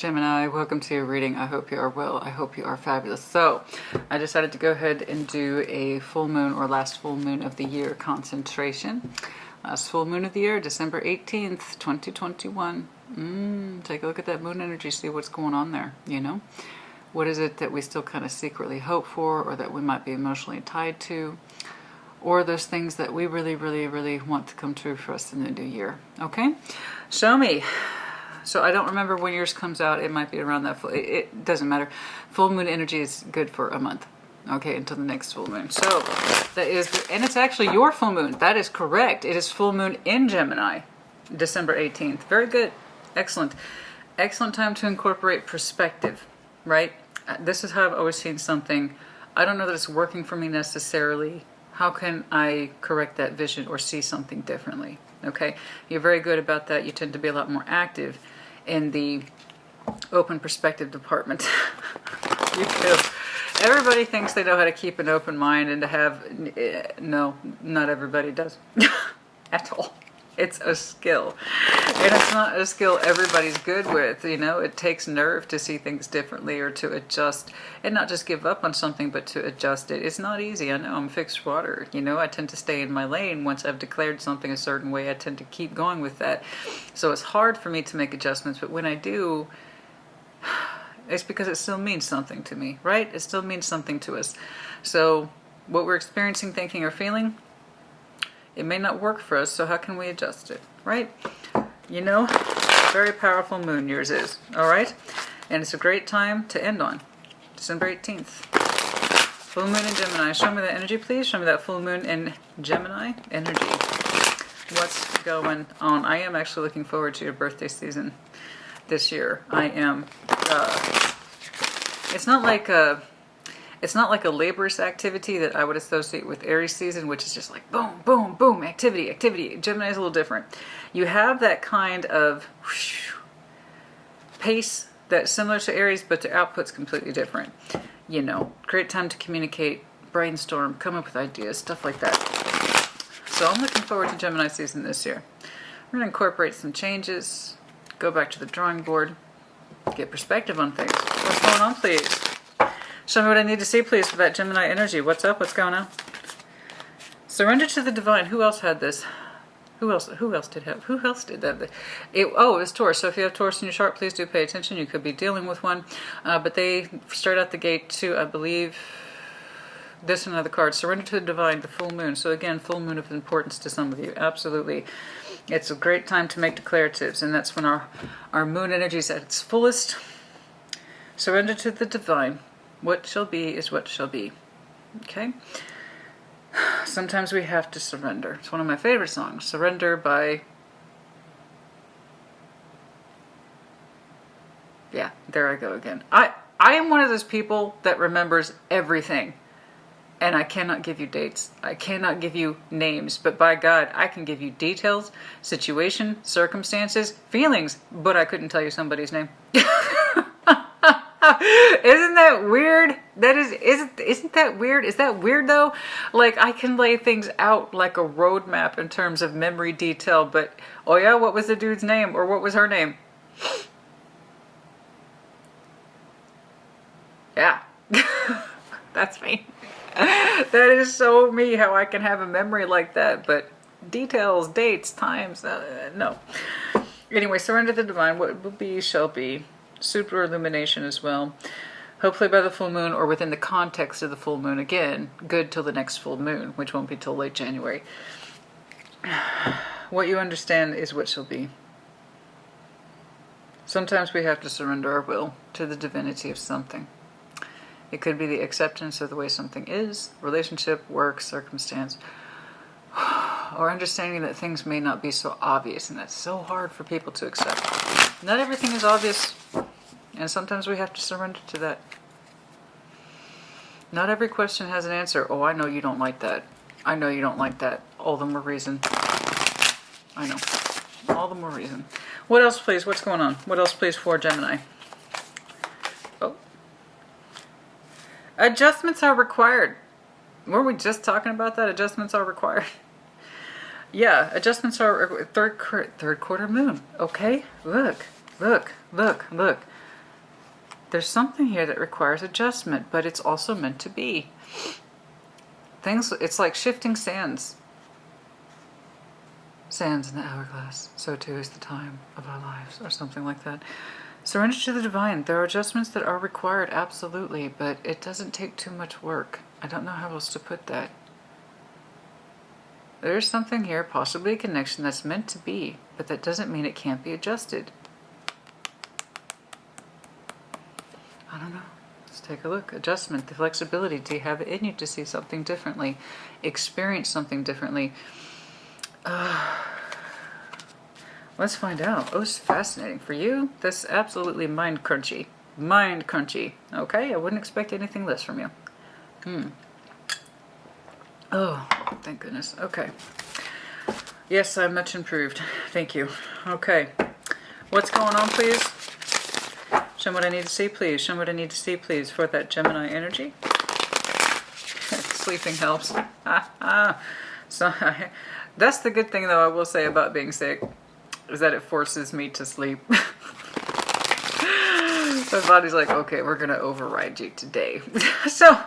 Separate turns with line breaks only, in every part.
Gemini, welcome to your reading. I hope you are well. I hope you are fabulous. So, I decided to go ahead and do a full moon or last full moon of the year concentration. Last full moon of the year, December 18th, 2021. Take a look at that moon energy, see what's going on there, you know? What is it that we still kind of secretly hope for, or that we might be emotionally tied to, or those things that we really, really, really want to come true for us in the new year, okay? Show me. So I don't remember when yours comes out. It might be around that full, it doesn't matter. Full moon energy is good for a month, okay, until the next full moon. So that is, and it's actually your full moon. That is correct. It is full moon in Gemini, December 18th. Very good. Excellent. Excellent time to incorporate perspective, right? This is how I've always seen something. I don't know that it's working for me necessarily. How can I correct that vision or see something differently? Okay, you're very good about that. You tend to be a lot more active in the open perspective department. You do. Everybody thinks they know how to keep an open mind and to have, no, not everybody does at all. It's a skill, and it's not a skill everybody's good with, you know. It takes nerve to see things differently or to adjust and not just give up on something, but to adjust it. It's not easy. I know I'm fixed water, you know. I tend to stay in my lane. Once I've declared something a certain way, I tend to keep going with that. So it's hard for me to make adjustments, but when I do, it's because it still means something to me, right? It still means something to us. So what we're experiencing, thinking, or feeling, it may not work for us, so how can we adjust it, right? You know, very powerful moon yours is, all right? And it's a great time to end on, December 18th. Full moon in Gemini. Show me that energy, please. Show me that full moon in Gemini energy. What's going on? I am actually looking forward to your birthday season this year. I am. It's not like a laborious activity that I would associate with Aries season, which is just like boom, boom, boom, activity, activity. Gemini is a little different. You have that kind of pace that's similar to Aries, but the output's completely different. You know, great time to communicate, brainstorm, come up with ideas, stuff like that. So I'm looking forward to Gemini season this year. We're going to incorporate some changes, go back to the drawing board, get perspective on things. What's going on, please? Show me what I need to see, please, for that Gemini energy. What's up? What's going on? Surrender to the divine. Who else had this? Who else did that? It was Taurus. So if you have Taurus in your chart, please do pay attention. You could be dealing with one. But they start out the gate to, I believe, this and another card. Surrender to the divine, the full moon. So again, full moon of importance to some of you. Absolutely. It's a great time to make declaratives, and that's when our moon energy is at its fullest. Surrender to the divine. What shall be is what shall be. Okay? Sometimes we have to surrender. It's one of my favorite songs. Surrender by... Yeah, there I go again. I am one of those people that remembers everything. And I cannot give you dates. I cannot give you names. But by God, I can give you details, situation, circumstances, feelings. But I couldn't tell you somebody's name. Isn't that weird? Isn't that weird? Is that weird though? Like, I can lay things out like a roadmap in terms of memory detail, but oh yeah, what was the dude's name or what was her name? Yeah. That's me. That is so me, how I can have a memory like that, but details, dates, times, no. Anyway, surrender to the divine. What will be shall be. Super illumination as well. Hopefully by the full moon or within the context of the full moon. Again, good till the next full moon, which won't be till late January. What you understand is what shall be. Sometimes we have to surrender our will to the divinity of something. It could be the acceptance of the way something is, relationship, work, circumstance, or understanding that things may not be so obvious, and that's so hard for people to accept. Not everything is obvious, and sometimes we have to surrender to that. Not every question has an answer. Oh, I know you don't like that. I know you don't like that. All the more reason. I know. All the more reason. What else, please? What's going on? What else, please, for Gemini? Oh. Adjustments are required. Weren't we just talking about that? Adjustments are required. Yeah, adjustments are third quarter moon. Okay, look. There's something here that requires adjustment, but it's also meant to be. It's like shifting sands. Sands in the hourglass. So too is the time of our lives, or something like that. Surrender to the divine. There are adjustments that are required, absolutely, but it doesn't take too much work. I don't know how else to put that. There's something here, possibly a connection that's meant to be, but that doesn't mean it can't be adjusted. I don't know. Let's take a look. Adjustment, the flexibility. Do you have it in you to see something differently? Experience something differently? Let's find out. Oh, it's fascinating. For you, that's absolutely mind crunchy. Mind crunchy. Okay, I wouldn't expect anything less from you. Oh, thank goodness. Okay. Yes, I'm much improved. Thank you. Okay. What's going on, please? Show me what I need to see, please. Show me what I need to see, please, for that Gemini energy. Sleeping helps. So, that's the good thing, though, I will say about being sick, is that it forces me to sleep. My body's like, okay, we're going to override you today. So,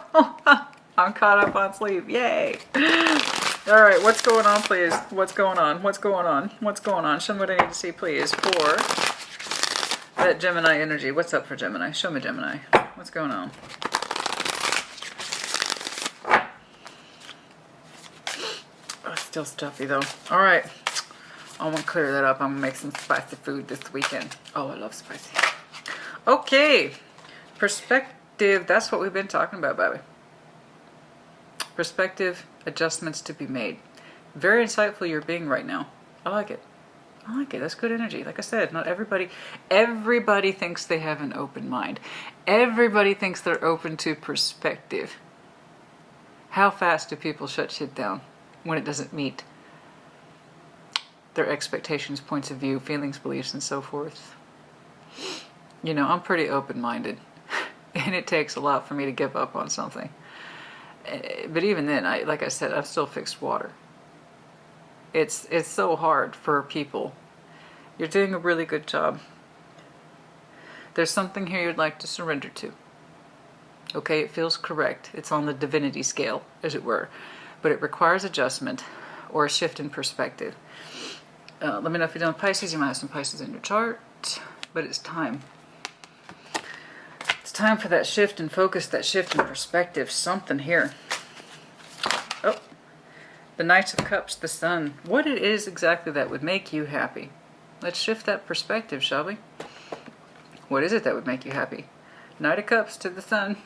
I'm caught up on sleep. Yay. All right, what's going on, please? What's going on? What's going on? What's going on? Show me what I need to see, please, for that Gemini energy. What's up for Gemini? Show me Gemini. What's going on? Oh, it's still stuffy, though. All right. I'm going to clear that up. I'm going to make some spicy food this weekend. Oh, I love spicy. Okay. Perspective. That's what we've been talking about, baby. Perspective, adjustments to be made. Very insightful you're being right now. I like it. I like it. That's good energy. Like I said, not everybody thinks they have an open mind. Everybody thinks they're open to perspective. How fast do people shut shit down when it doesn't meet their expectations, points of view, feelings, beliefs, and so forth? You know, I'm pretty open-minded, and it takes a lot for me to give up on something. But even then, like I said, I've still fixed water. It's so hard for people. You're doing a really good job. There's something here you'd like to surrender to. Okay, it feels correct. It's on the divinity scale, as it were. But it requires adjustment or a shift in perspective. Let me know if you're doing Pisces. You might have some Pisces in your chart. But it's time. It's time for that shift in focus, that shift in perspective. Something here. Oh, the Knights of Cups, the Sun. What it is exactly that would make you happy? Let's shift that perspective, shall we? What is it that would make you happy? Knight of Cups to the Sun.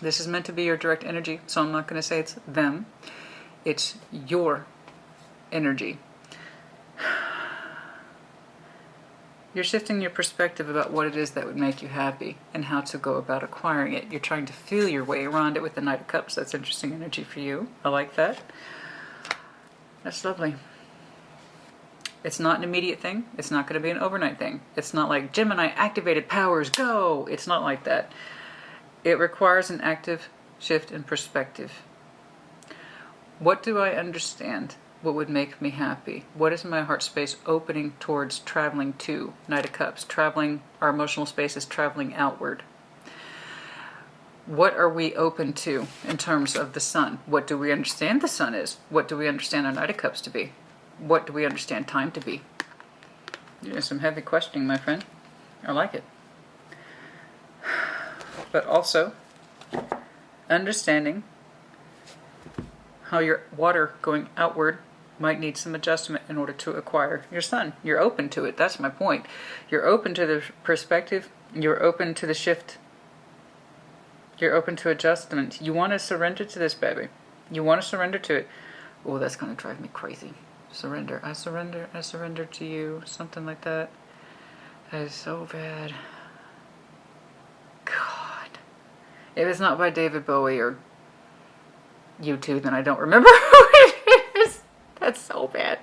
This is meant to be your direct energy, so I'm not going to say it's them. It's your energy. You're shifting your perspective about what it is that would make you happy and how to go about acquiring it. You're trying to feel your way around it with the Knight of Cups. That's interesting energy for you. I like that. That's lovely. It's not an immediate thing. It's not going to be an overnight thing. It's not like Gemini activated powers, go! It's not like that. It requires an active shift in perspective. What do I understand? What would make me happy? What is my heart space opening towards traveling to? Knight of Cups. Traveling, our emotional space is traveling outward. What are we open to in terms of the Sun? What do we understand the Sun is? What do we understand our Knight of Cups to be? What do we understand time to be? You're doing some heavy questioning, my friend. I like it. But also, understanding how your water going outward might need some adjustment in order to acquire your Sun. You're open to it. That's my point. You're open to the perspective. You're open to the shift. You're open to adjustment. You want to surrender to this, baby. You want to surrender to it. Oh, that's going to drive me crazy. Surrender. I surrender to you. Something like that. That is so bad. God. If it's not by David Bowie or U2, then I don't remember who it is. That's so bad.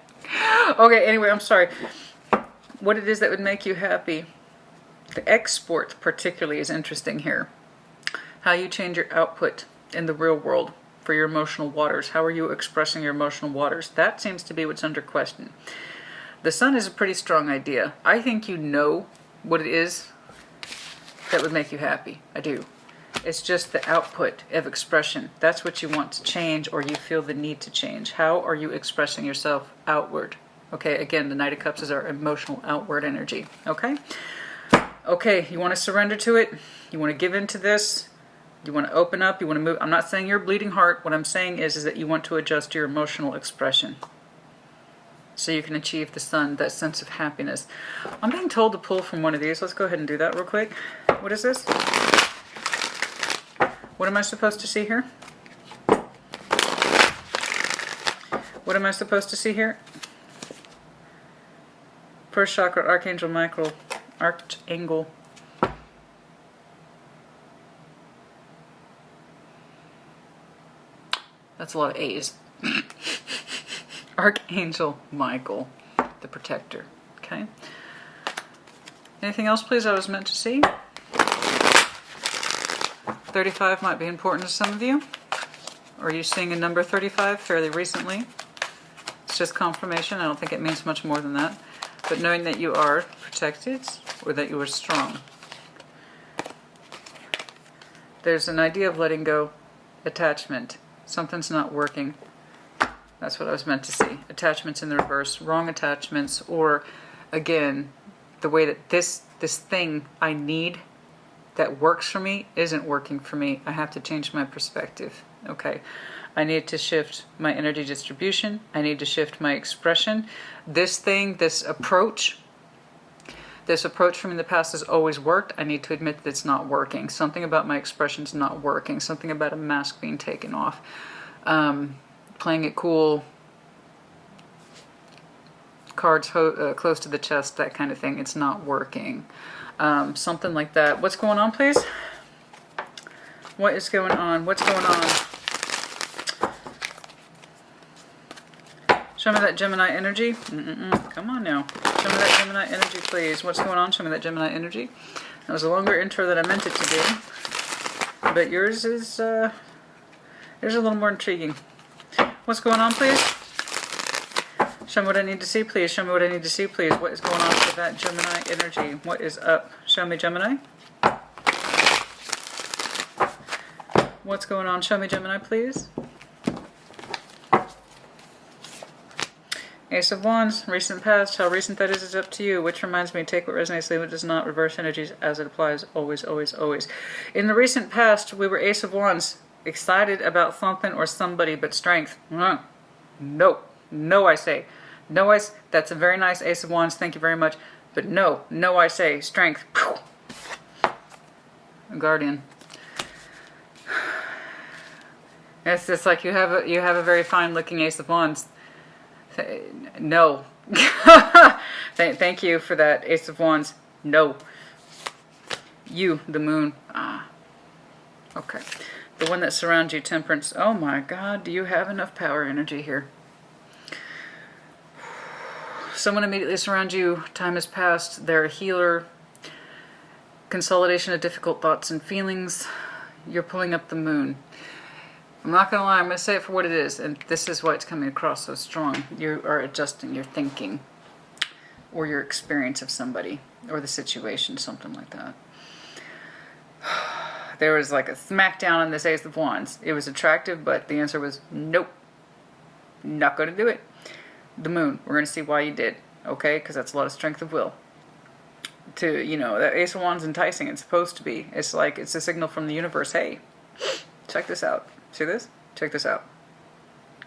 Okay, anyway, I'm sorry. What it is that would make you happy. The export particularly is interesting here. How you change your output in the real world for your emotional waters. How are you expressing your emotional waters? That seems to be what's under question. The Sun is a pretty strong idea. I think you know what it is that would make you happy. I do. It's just the output of expression. That's what you want to change, or you feel the need to change. How are you expressing yourself outward? Okay, again, the Knight of Cups is our emotional outward energy. Okay? Okay, you want to surrender to it? You want to give in to this? You want to open up? You want to move? I'm not saying you're a bleeding heart. What I'm saying is that you want to adjust your emotional expression so you can achieve the sun, that sense of happiness. I'm being told to pull from one of these. Let's go ahead and do that real quick. What is this? What am I supposed to see here? What am I supposed to see here? First chakra, Archangel Michael. Archangel. That's a lot of A's. Archangel Michael, the protector. Okay. Anything else, please, I was meant to see? 35 might be important to some of you. Or are you seeing a number 35 fairly recently? It's just confirmation. I don't think it means much more than that. But knowing that you are protected, or that you are strong. There's an idea of letting go, attachment. Something's not working. That's what I was meant to see. Attachments in the reverse, wrong attachments, or again, the way that this thing I need that works for me isn't working for me. I have to change my perspective. Okay. I need to shift my energy distribution. I need to shift my expression. This thing, this approach from in the past has always worked. I need to admit that it's not working. Something about my expression is not working. Something about a mask being taken off. Playing it cool. Cards close to the chest, that kind of thing. It's not working. Something like that. What's going on, please? What is going on? What's going on? Show me that Gemini energy. Come on now. Show me that Gemini energy, please. What's going on? Show me that Gemini energy. That was a longer intro than I meant it to be. But yours is a little more intriguing. What's going on, please? Show me what I need to see, please. Show me what I need to see, please. What is going on with that Gemini energy? What is up? Show me, Gemini. What's going on? Show me, Gemini, please. Ace of Wands, recent past. How recent that is up to you. Which reminds me, take what resonates, leave what does not. Reverse energies as it applies. Always, always, always. In the recent past, we were Ace of Wands. Excited about something or somebody, but strength. No. No, I say. No, that's a very nice Ace of Wands. Thank you very much. But no, I say. Strength. Guardian. It's just like you have a very fine looking Ace of Wands. No. Thank you for that, Ace of Wands. No. You, the moon. Okay. The one that surrounds you, Temperance. Oh my God, do you have enough power energy here? Someone immediately surrounds you. Time has passed. They're a healer. Consolidation of difficult thoughts and feelings. You're pulling up the moon. I'm not going to lie, I'm going to say it for what it is, and this is why it's coming across so strong. You are adjusting your thinking, or your experience of somebody, or the situation, something like that. There was like a smackdown on this Ace of Wands. It was attractive, but the answer was nope. Not going to do it. The moon, we're going to see why you did, okay? Because that's a lot of strength of will. That Ace of Wands enticing, it's supposed to be. It's like, it's a signal from the universe, hey, check this out. See this? Check this out.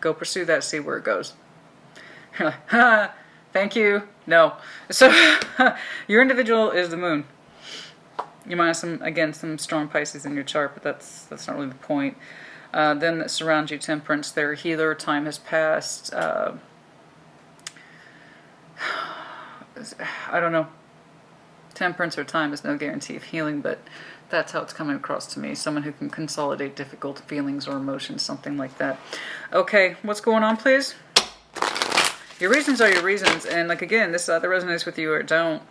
Go pursue that, see where it goes. You're like, thank you. No. So, your individual is the moon. You might have some strong Pisces in your chart, but that's not really the point. Then that surrounds you, Temperance. They're a healer. Time has passed. I don't know. Temperance or time is no guarantee of healing, but that's how it's coming across to me. Someone who can consolidate difficult feelings or emotions, something like that. Okay, what's going on, please? Your reasons are your reasons, and like again, this either resonates with you or it don't.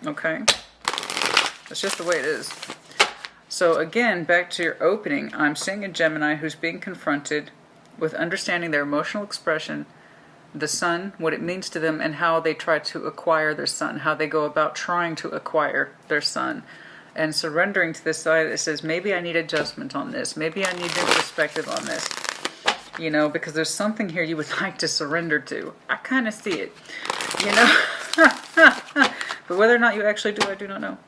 Okay? That's just the way it is. So again, back to your opening, I'm seeing a Gemini who's being confronted with understanding their emotional expression, the sun, what it means to them, and how they try to acquire their sun, how they go about trying to acquire their sun. and surrendering to this side that says, maybe I need adjustment on this. Maybe I need new perspective on this. You know, because there's something here you would like to surrender to. I kind of see it, you know. But whether or not you actually do, I do not know.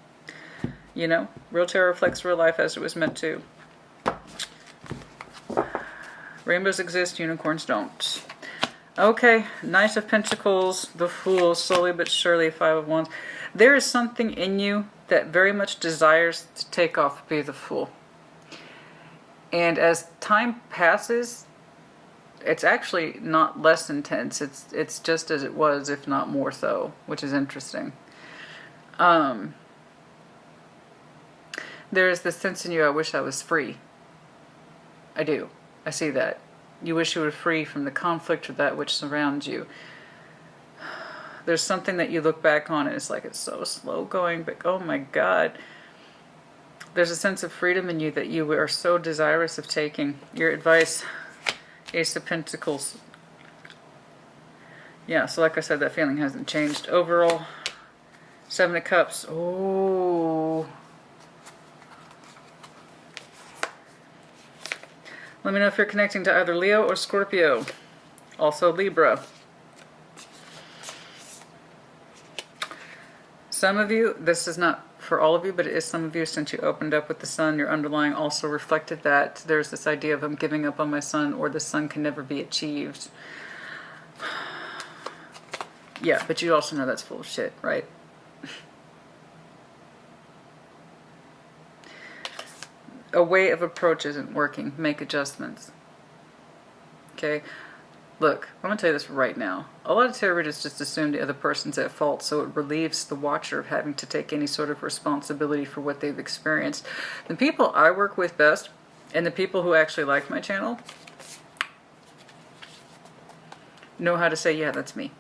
You know, real tarot reflects real life as it was meant to. Rainbows exist, unicorns don't. Okay, Knight of Pentacles, the Fool, slowly but surely, Five of Wands. There is something in you that very much desires to take off, be the Fool. And as time passes, it's actually not less intense. It's just as it was, if not more so, which is interesting. There is this sense in you, I wish I was free. I do. I see that. You wish you were free from the conflict or that which surrounds you. There's something that you look back on and it's like it's so slow going, but oh my God. There's a sense of freedom in you that you are so desirous of taking. Your advice, Ace of Pentacles. Yeah, so like I said, that feeling hasn't changed. Overall, Seven of Cups. Oh. Let me know if you're connecting to either Leo or Scorpio. Also Libra. Some of you, this is not for all of you, but it is some of you, since you opened up with the sun, your underlying also reflected that. There's this idea of I'm giving up on my son, or the sun can never be achieved. Yeah, but you also know that's full of shit, right? A way of approach isn't working. Make adjustments. Okay? Look, I'm going to tell you this right now. A lot of tarot readers just assume the other person's at fault, so it relieves the watcher of having to take any sort of responsibility for what they've experienced. The people I work with best, and the people who actually like my channel, know how to say, yeah, that's me.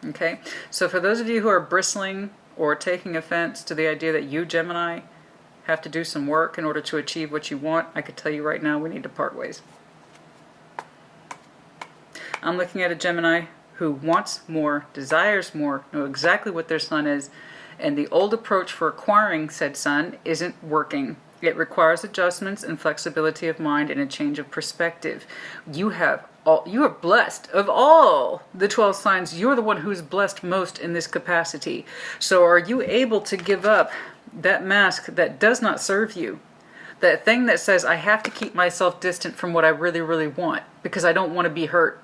Okay? So for those of you who are bristling or taking offense to the idea that you, Gemini, have to do some work in order to achieve what you want, I could tell you right now we need to part ways. I'm looking at a Gemini who wants more, desires more, know exactly what their sun is, and the old approach for acquiring said sun isn't working. It requires adjustments and flexibility of mind and a change of perspective. You are blessed. Of all the 12 signs, you're the one who's blessed most in this capacity. So are you able to give up that mask that does not serve you? That thing that says, I have to keep myself distant from what I really, really want because I don't want to be hurt.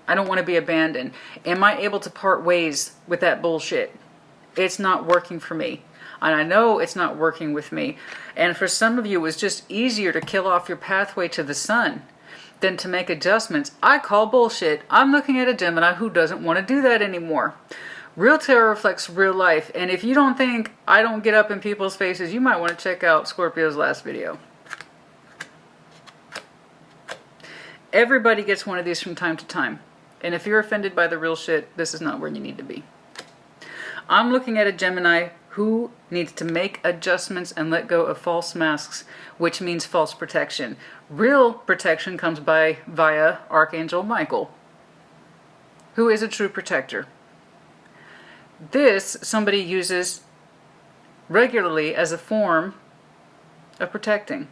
I don't want to be abandoned. Am I able to part ways with that bullshit? It's not working for me. And I know it's not working with me. And for some of you, it was just easier to kill off your pathway to the sun than to make adjustments. I call bullshit. I'm looking at a Gemini who doesn't want to do that anymore. Real tarot reflects real life. And if you don't think I don't get up in people's faces, you might want to check out Scorpio's last video. Everybody gets one of these from time to time. And if you're offended by the real shit, this is not where you need to be. I'm looking at a Gemini who needs to make adjustments and let go of false masks, which means false protection. Real protection comes via Archangel Michael, who is a true protector. This somebody uses regularly as a form of protecting.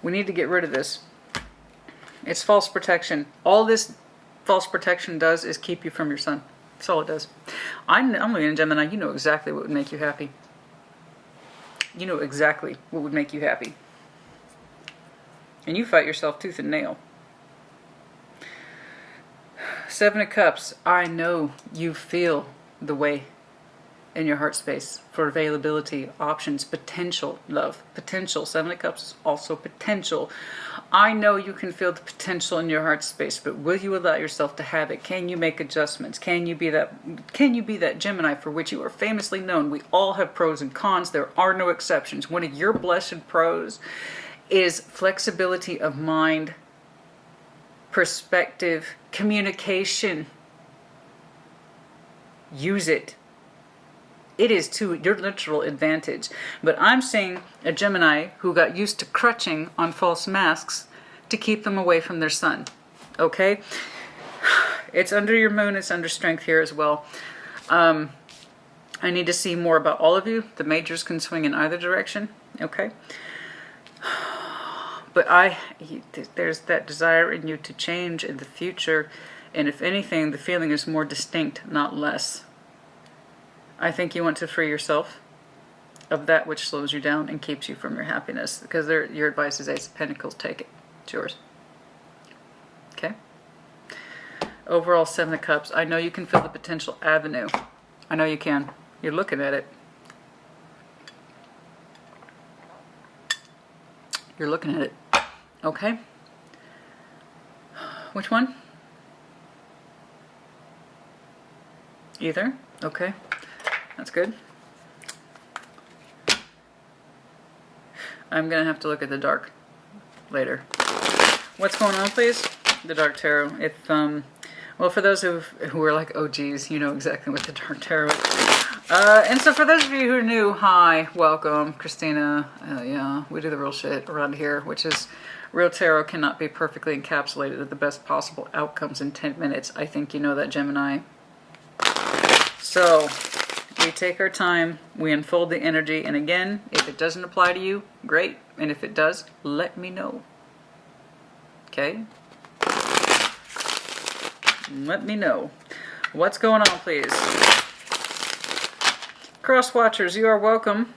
We need to get rid of this. It's false protection. All this false protection does is keep you from your sun. That's all it does. I'm looking at Gemini. You know exactly what would make you happy. You know exactly what would make you happy. And you fight yourself tooth and nail. Seven of Cups. I know you feel the way in your heart space for availability, options, potential, love. Potential. Seven of Cups is also potential. I know you can feel the potential in your heart space, but will you allow yourself to have it? Can you make adjustments? Can you be that Gemini for which you are famously known? We all have pros and cons. There are no exceptions. One of your blessed pros is flexibility of mind, perspective, communication. Use it. It is to your literal advantage. But I'm seeing a Gemini who got used to crutching on false masks to keep them away from their sun. Okay? It's under your moon. It's under strength here as well. I need to see more about all of you. The majors can swing in either direction. Okay. But there's that desire in you to change in the future. And if anything, the feeling is more distinct, not less. I think you want to free yourself of that which slows you down and keeps you from your happiness. Because your advice is Ace of Pentacles. Take it. It's yours. Okay? Overall, Seven of Cups. I know you can feel the potential avenue. I know you can. You're looking at it. You're looking at it. Okay? Which one? Either. Okay. That's good. I'm going to have to look at the dark later. What's going on, please? The Dark Tarot. Well, for those who are like, oh geez, you know exactly what the Dark Tarot is. And so for those of you who are new, hi, welcome, Christina. Yeah, we do the real shit around here, which is real tarot cannot be perfectly encapsulated at the best possible outcomes in 10 minutes. I think you know that, Gemini. So we take our time, we unfold the energy, and again, if it doesn't apply to you, great. And if it does, let me know. Okay? Let me know. What's going on, please? Cross watchers, you are welcome.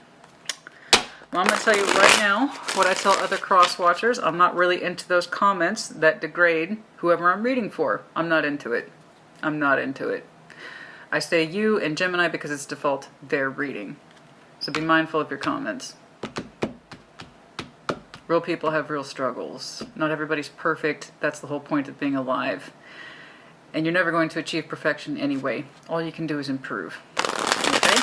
Well, I'm going to tell you right now what I tell other cross watchers. I'm not really into those comments that degrade whoever I'm reading for. I'm not into it. I'm not into it. I say you and Gemini because it's default their reading. So be mindful of your comments. Real people have real struggles. Not everybody's perfect. That's the whole point of being alive. And you're never going to achieve perfection anyway. All you can do is improve. Okay?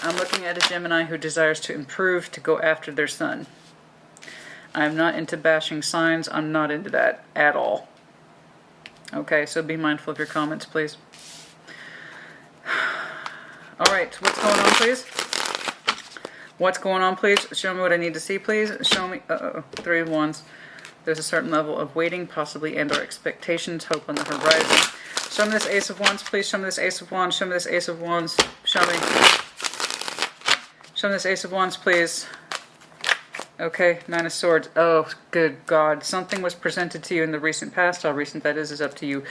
I'm looking at a Gemini who desires to improve, to go after their sun. I'm not into bashing signs. I'm not into that at all. Okay, so be mindful of your comments, please. All right, what's going on, please? What's going on, please? Show me what I need to see, please. Show me, Three of Wands. There's a certain level of waiting, possibly, and or expectations, hope on the horizon. Show me this Ace of Wands, please. Show me this Ace of Wands. Show me this Ace of Wands. Show me. Show me this Ace of Wands, please. Okay, Nine of Swords. Oh, good God. Something was presented to you in the recent past. How recent that is up to you.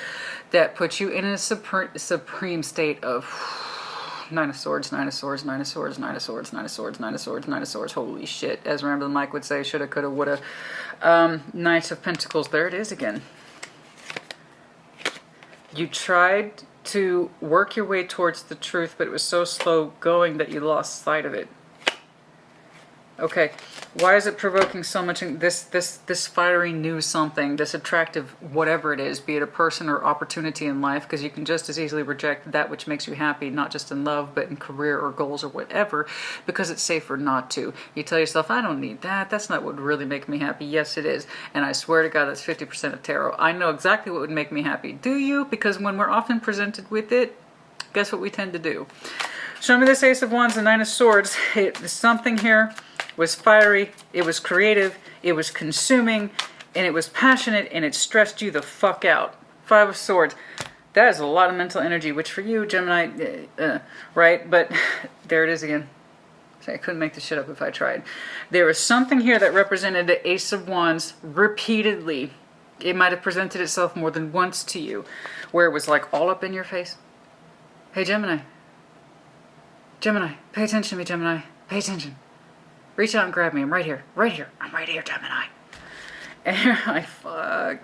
That puts you in a supreme state of Nine of Swords, Nine of Swords, Nine of Swords, Nine of Swords, Nine of Swords, Nine of Swords, Nine of Swords. Holy shit. As remember the Mike would say, shoulda, coulda, woulda. Knight of Pentacles. There it is again. You tried to work your way towards the truth, but it was so slow going that you lost sight of it. Okay, why is it provoking so much this fiery new something, this attractive whatever it is, be it a person or opportunity in life, because you can just as easily reject that which makes you happy, not just in love, but in career or goals or whatever, because it's safer not to. You tell yourself, I don't need that, that's not what would really make me happy. Yes, it is, and I swear to God, that's 50% of tarot. I know exactly what would make me happy. Do you? Because when we're often presented with it, guess what we tend to do? Show me this Ace of Wands and Nine of Swords. Something here was fiery, it was creative, it was consuming, and it was passionate, and it stressed you the fuck out. Five of Swords. That is a lot of mental energy, which for you, Gemini, right? But there it is again. I couldn't make this shit up if I tried. There was something here that represented the Ace of Wands repeatedly. It might have presented itself more than once to you, where it was like all up in your face. Hey, Gemini. Gemini, pay attention to me, Gemini. Pay attention. Reach out and grab me. I'm right here. Right here. I'm right here, Gemini. And I fuck.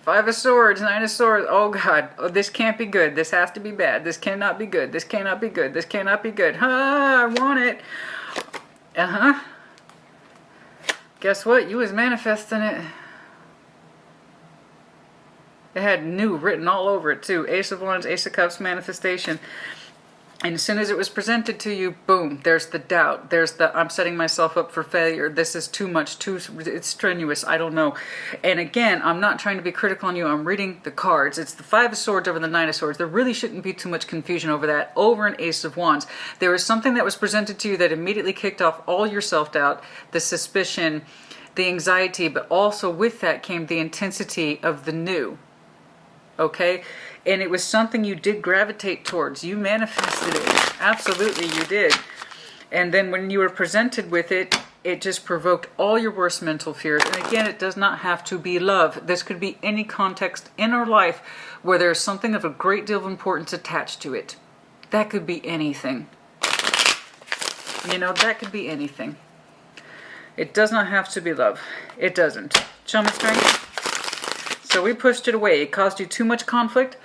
Five of Swords, Nine of Swords. Oh, God. Oh, this can't be good. This has to be bad. This cannot be good. This cannot be good. This cannot be good. I want it. Uh-huh. Guess what? You was manifesting it. It had new written all over it, too. Ace of Wands, Ace of Cups, manifestation. And as soon as it was presented to you, boom, there's the doubt. There's the, I'm setting myself up for failure. This is too much, it's strenuous, I don't know. And again, I'm not trying to be critical on you. I'm reading the cards. It's the Five of Swords over the Nine of Swords. There really shouldn't be too much confusion over that. Over an Ace of Wands. There was something that was presented to you that immediately kicked off all your self-doubt, the suspicion, the anxiety, but also with that came the intensity of the new. okay? And it was something you did gravitate towards. You manifested it. Absolutely, you did. And then when you were presented with it, it just provoked all your worst mental fears. And again, it does not have to be love. This could be any context in our life where there's something of a great deal of importance attached to it. That could be anything. You know, that could be anything. It does not have to be love. It doesn't. Show me strength. So we pushed it away. It caused you too much conflict,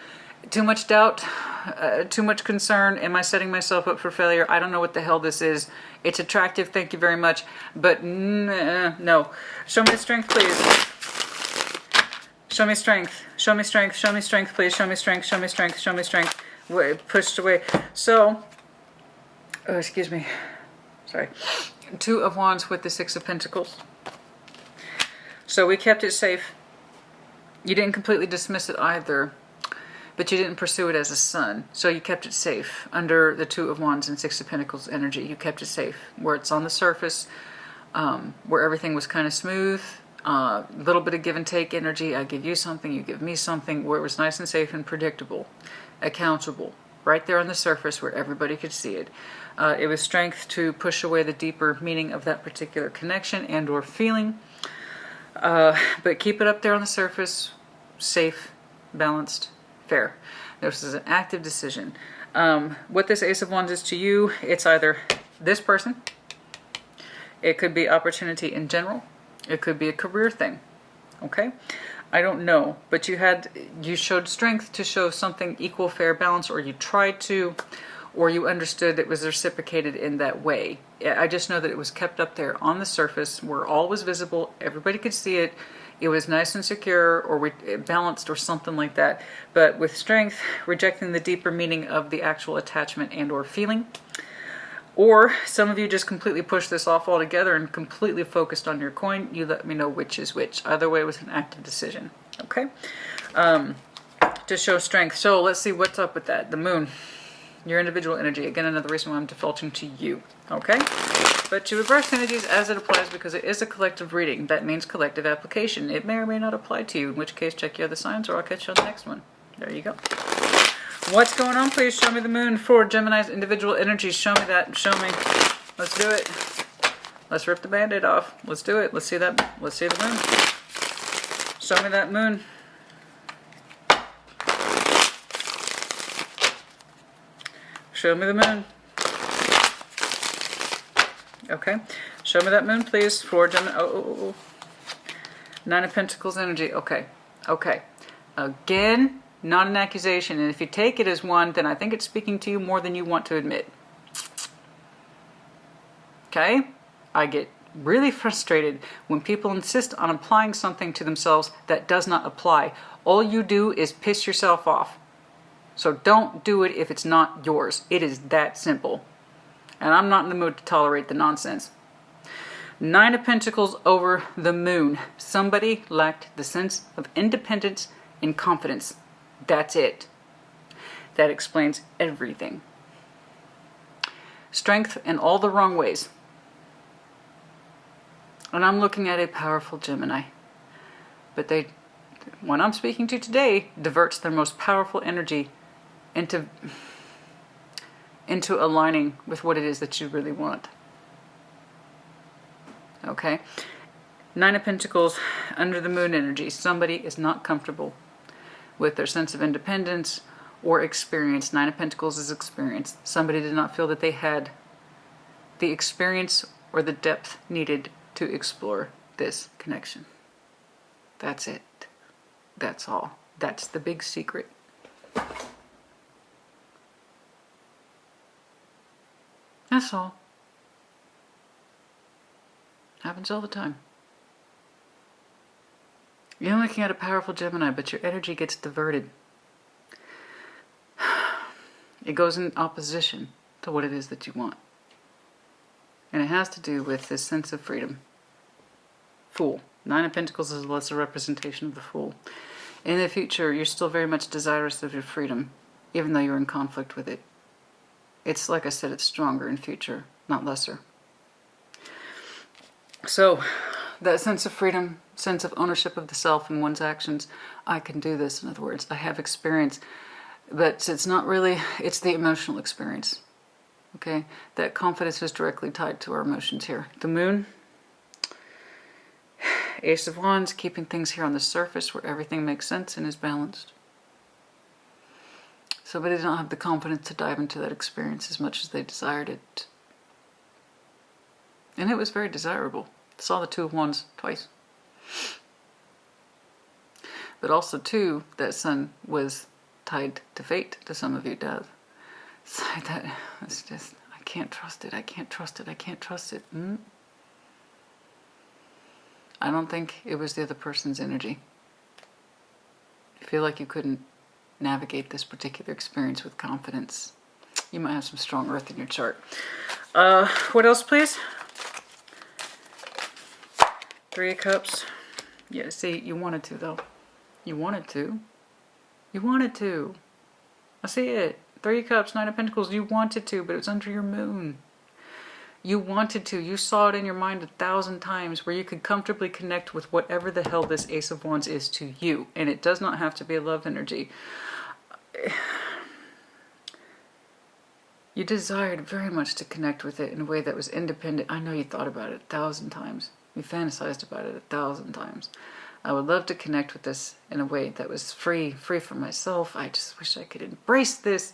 too much doubt, too much concern. Am I setting myself up for failure? I don't know what the hell this is. It's attractive, thank you very much, but no. Show me the strength, please. Show me strength. Show me strength. Show me strength, please. Show me strength. Show me strength. Show me strength. Pushed away. So, oh, excuse me. Sorry. Two of Wands with the Six of Pentacles. So we kept it safe. You didn't completely dismiss it either, but you didn't pursue it as a son. So you kept it safe under the Two of Wands and Six of Pentacles energy. You kept it safe where it's on the surface, where everything was kind of smooth, a little bit of give and take energy. I give you something, you give me something, where it was nice and safe and predictable, accountable, right there on the surface where everybody could see it. It was strength to push away the deeper meaning of that particular connection and or feeling. But keep it up there on the surface, safe, balanced, fair. This is an active decision. What this Ace of Wands is to you, it's either this person, it could be opportunity in general, it could be a career thing, okay? I don't know, but you showed strength to show something equal, fair, balance, or you tried to, or you understood it was reciprocated in that way. I just know that it was kept up there on the surface where all was visible, everybody could see it, it was nice and secure, or balanced, or something like that. But with strength, rejecting the deeper meaning of the actual attachment and or feeling. Or some of you just completely pushed this off altogether and completely focused on your coin. You let me know which is which. Either way, it was an active decision. Okay? To show strength. So let's see what's up with that. The moon. Your individual energy. Again, another reason why I'm defaulting to you. Okay? But to reverse energies as it applies, because it is a collective reading. That means collective application. It may or may not apply to you, in which case check your other signs, or I'll catch you on the next one. There you go. What's going on? Please show me the moon for Gemini's individual energies. Show me that. Show me. Let's do it. Let's rip the band-aid off. Let's do it. Let's see that. Let's see the moon. Show me that moon. Show me the moon. Okay. Show me that moon, please, for Gemini. Oh. Nine of Pentacles energy. Okay. Okay. Again, not an accusation. And if you take it as one, then I think it's speaking to you more than you want to admit. Okay? I get really frustrated when people insist on applying something to themselves that does not apply. All you do is piss yourself off. So don't do it if it's not yours. It is that simple. And I'm not in the mood to tolerate the nonsense. Nine of Pentacles over the moon. Somebody lacked the sense of independence and confidence. That's it. That explains everything. Strength in all the wrong ways. And I'm looking at a powerful Gemini. But one I'm speaking to today diverts their most powerful energy into aligning with what it is that you really want. Okay? Nine of Pentacles under the moon energy. Somebody is not comfortable with their sense of independence or experience. Nine of Pentacles is experience. Somebody did not feel that they had the experience or the depth needed to explore this connection. That's it. That's all. That's the big secret. That's all. Happens all the time. You're looking at a powerful Gemini, but your energy gets diverted. It goes in opposition to what it is that you want. And it has to do with this sense of freedom. Fool. Nine of Pentacles is a lesser representation of the Fool. In the future, you're still very much desirous of your freedom, even though you're in conflict with it. It's, like I said, it's stronger in future, not lesser. So, that sense of freedom, sense of ownership of the self and one's actions. I can do this, in other words. I have experience. But it's not really, it's the emotional experience. Okay? That confidence is directly tied to our emotions here. The moon, Ace of Wands, keeping things here on the surface where everything makes sense and is balanced. Somebody did not have the confidence to dive into that experience as much as they desired it. And it was very desirable. Saw the Two of Wands twice. But also, too, that sun was tied to fate, to some of you, death. So it's just, I can't trust it, I can't trust it, I can't trust it. I don't think it was the other person's energy. You feel like you couldn't navigate this particular experience with confidence. You might have some strong earth in your chart. What else, please? Three of Cups. Yeah, see, you wanted to, though. You wanted to. You wanted to. I see it. Three of Cups, Nine of Pentacles. You wanted to, but it was under your moon. You wanted to. You saw it in your mind 1,000 times where you could comfortably connect with whatever the hell this Ace of Wands is to you. And it does not have to be a love energy. You desired very much to connect with it in a way that was independent. I know you thought about it 1,000 times. You fantasized about it 1,000 times. I would love to connect with this in a way that was free from myself. I just wish I could embrace this.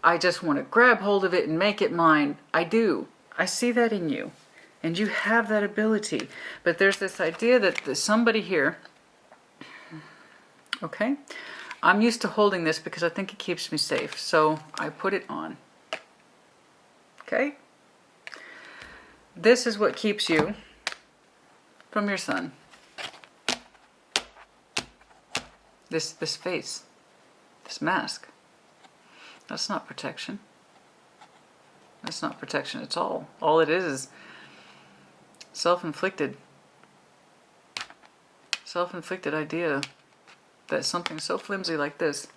I just want to grab hold of it and make it mine. I do. I see that in you. And you have that ability. But there's this idea that there's somebody here. Okay? I'm used to holding this because I think it keeps me safe. So I put it on. Okay? This is what keeps you from your sun. This face, this mask, that's not protection. That's not protection at all. All it is self-inflicted idea that something so flimsy like this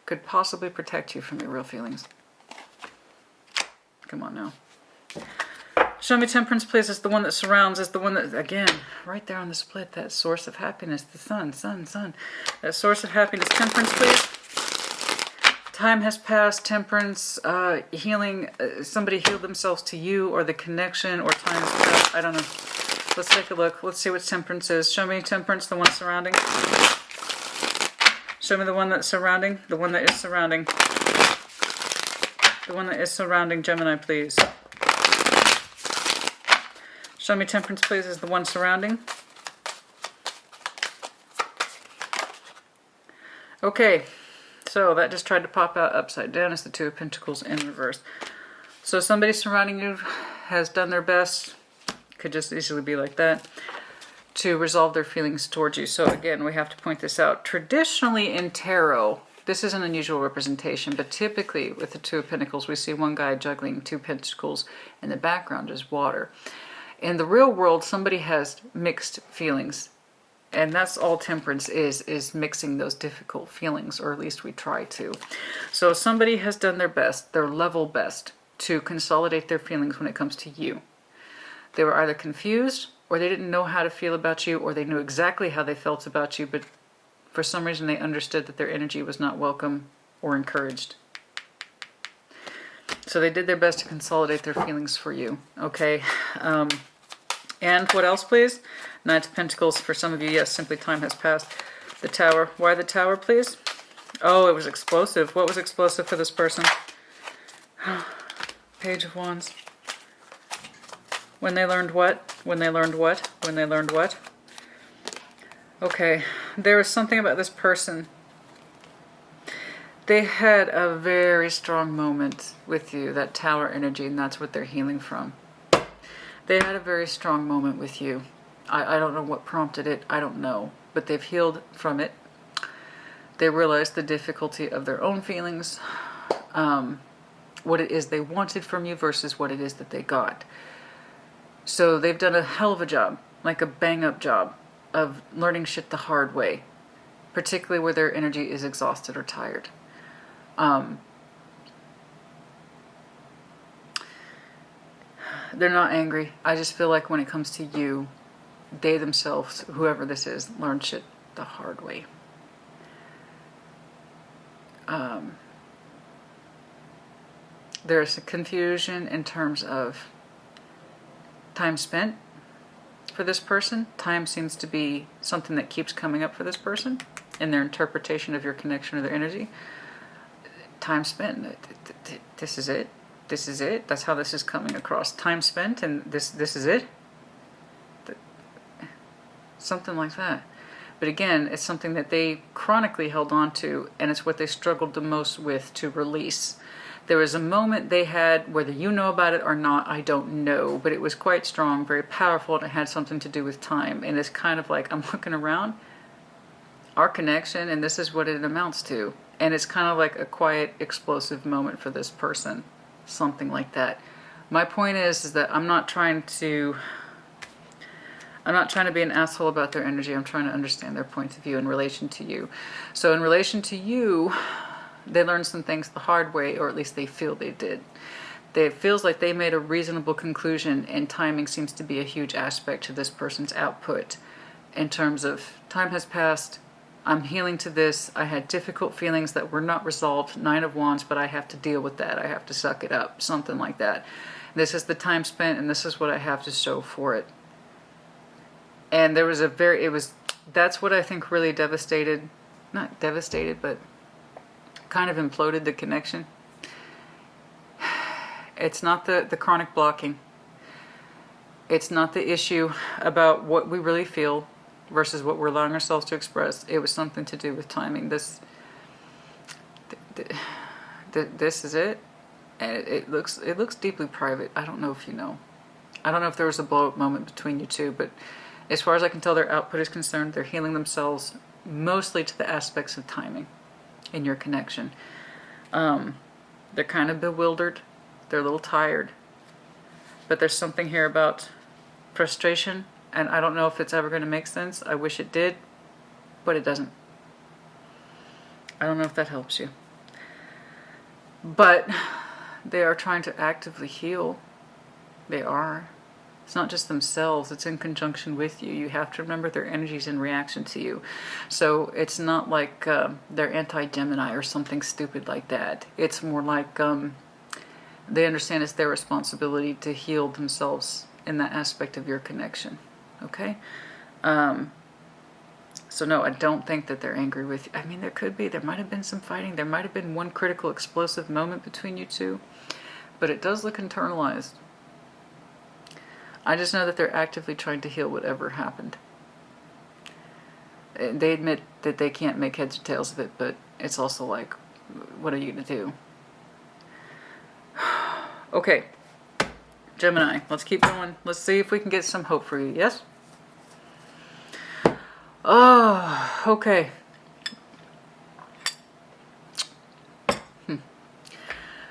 could possibly protect you from your real feelings. Come on now. Show me Temperance, please. Is the one that surrounds, is the one that, again, right there on the split, that source of happiness, the sun. That source of happiness. Temperance, please. Time has passed. Temperance, healing, somebody healed themselves to you, or the connection, or time has passed. I don't know. Let's take a look. Let's see what Temperance is. Show me Temperance, the one surrounding. Show me the one that's surrounding. The one that is surrounding. The one that is surrounding Gemini, please. Show me Temperance, please, is the one surrounding. Okay, so that just tried to pop out upside down as the Two of Pentacles in reverse. So somebody surrounding you has done their best, could just easily be like that, to resolve their feelings towards you. So again, we have to point this out. Traditionally in tarot, this is an unusual representation, but typically with the Two of Pentacles, we see one guy juggling two pentacles, and the background is water. In the real world, somebody has mixed feelings, and that's all Temperance is mixing those difficult feelings, or at least we try to. So somebody has done their best, their level best, to consolidate their feelings when it comes to you. They were either confused, or they didn't know how to feel about you, or they knew exactly how they felt about you, but for some reason they understood that their energy was not welcome or encouraged. So they did their best to consolidate their feelings for you, okay? And what else, please? Knight of Pentacles for some of you. Yes, simply time has passed. The Tower. Why the Tower, please? Oh, it was explosive. What was explosive for this person? Page of Wands. When they learned what? When they learned what? When they learned what? Okay, there was something about this person. They had a very strong moment with you, that Tower energy, and that's what they're healing from. They had a very strong moment with you. I don't know what prompted it, I don't know, but they've healed from it. They realized the difficulty of their own feelings, what it is they wanted from you versus what it is that they got. So they've done a hell of a job, like a bang-up job, of learning shit the hard way, particularly where their energy is exhausted or tired. They're not angry. I just feel like when it comes to you, they themselves, whoever this is, learned shit the hard way. There's a confusion in terms of time spent for this person. Time seems to be something that keeps coming up for this person in their interpretation of your connection or their energy. Time spent. This is it. This is it. That's how this is coming across. Time spent, and this is it. Something like that. But again, it's something that they chronically held on to, and it's what they struggled the most with to release. There was a moment they had, whether you know about it or not, I don't know, but it was quite strong, very powerful, and it had something to do with time. And it's kind of like, I'm looking around, our connection, and this is what it amounts to. And it's kind of like a quiet, explosive moment for this person. Something like that. My point is that I'm not trying to be an asshole about their energy. I'm trying to understand their point of view in relation to you. So in relation to you, they learned some things the hard way, or at least they feel they did. It feels like they made a reasonable conclusion, and timing seems to be a huge aspect to this person's output in terms of time has passed, I'm healing to this, I had difficult feelings that were not resolved, 9 of Wands, but I have to deal with that, I have to suck it up, something like that. This is the time spent, and this is what I have to show for it. And there was that's what I think really devastated, not devastated, but kind of imploded the connection. It's not the chronic blocking. It's not the issue about what we really feel versus what we're allowing ourselves to express. It was something to do with timing. This is it. And it looks deeply private. I don't know if you know. I don't know if there was a blow-up moment between you two, but as far as I can tell, their output is concerned, they're healing themselves mostly to the aspects of timing in your connection. They're kind of bewildered. They're a little tired. But there's something here about frustration, and I don't know if it's ever going to make sense. I wish it did, but it doesn't. I don't know if that helps you. But they are trying to actively heal. They are. It's not just themselves, it's in conjunction with you. You have to remember their energy's in reaction to you. So it's not like they're anti-Gemini or something stupid like that. It's more like they understand it's their responsibility to heal themselves in that aspect of your connection. Okay? So no, I don't think that they're angry with you. I mean, there could be. There might have been some fighting. There might have been one critical, explosive moment between you two. But it does look internalized. I just know that they're actively trying to heal whatever happened. They admit that they can't make heads or tails of it, but it's also like, what are you going to do? Okay, Gemini, let's keep going. Let's see if we can get some hope for you, yes? Oh, okay.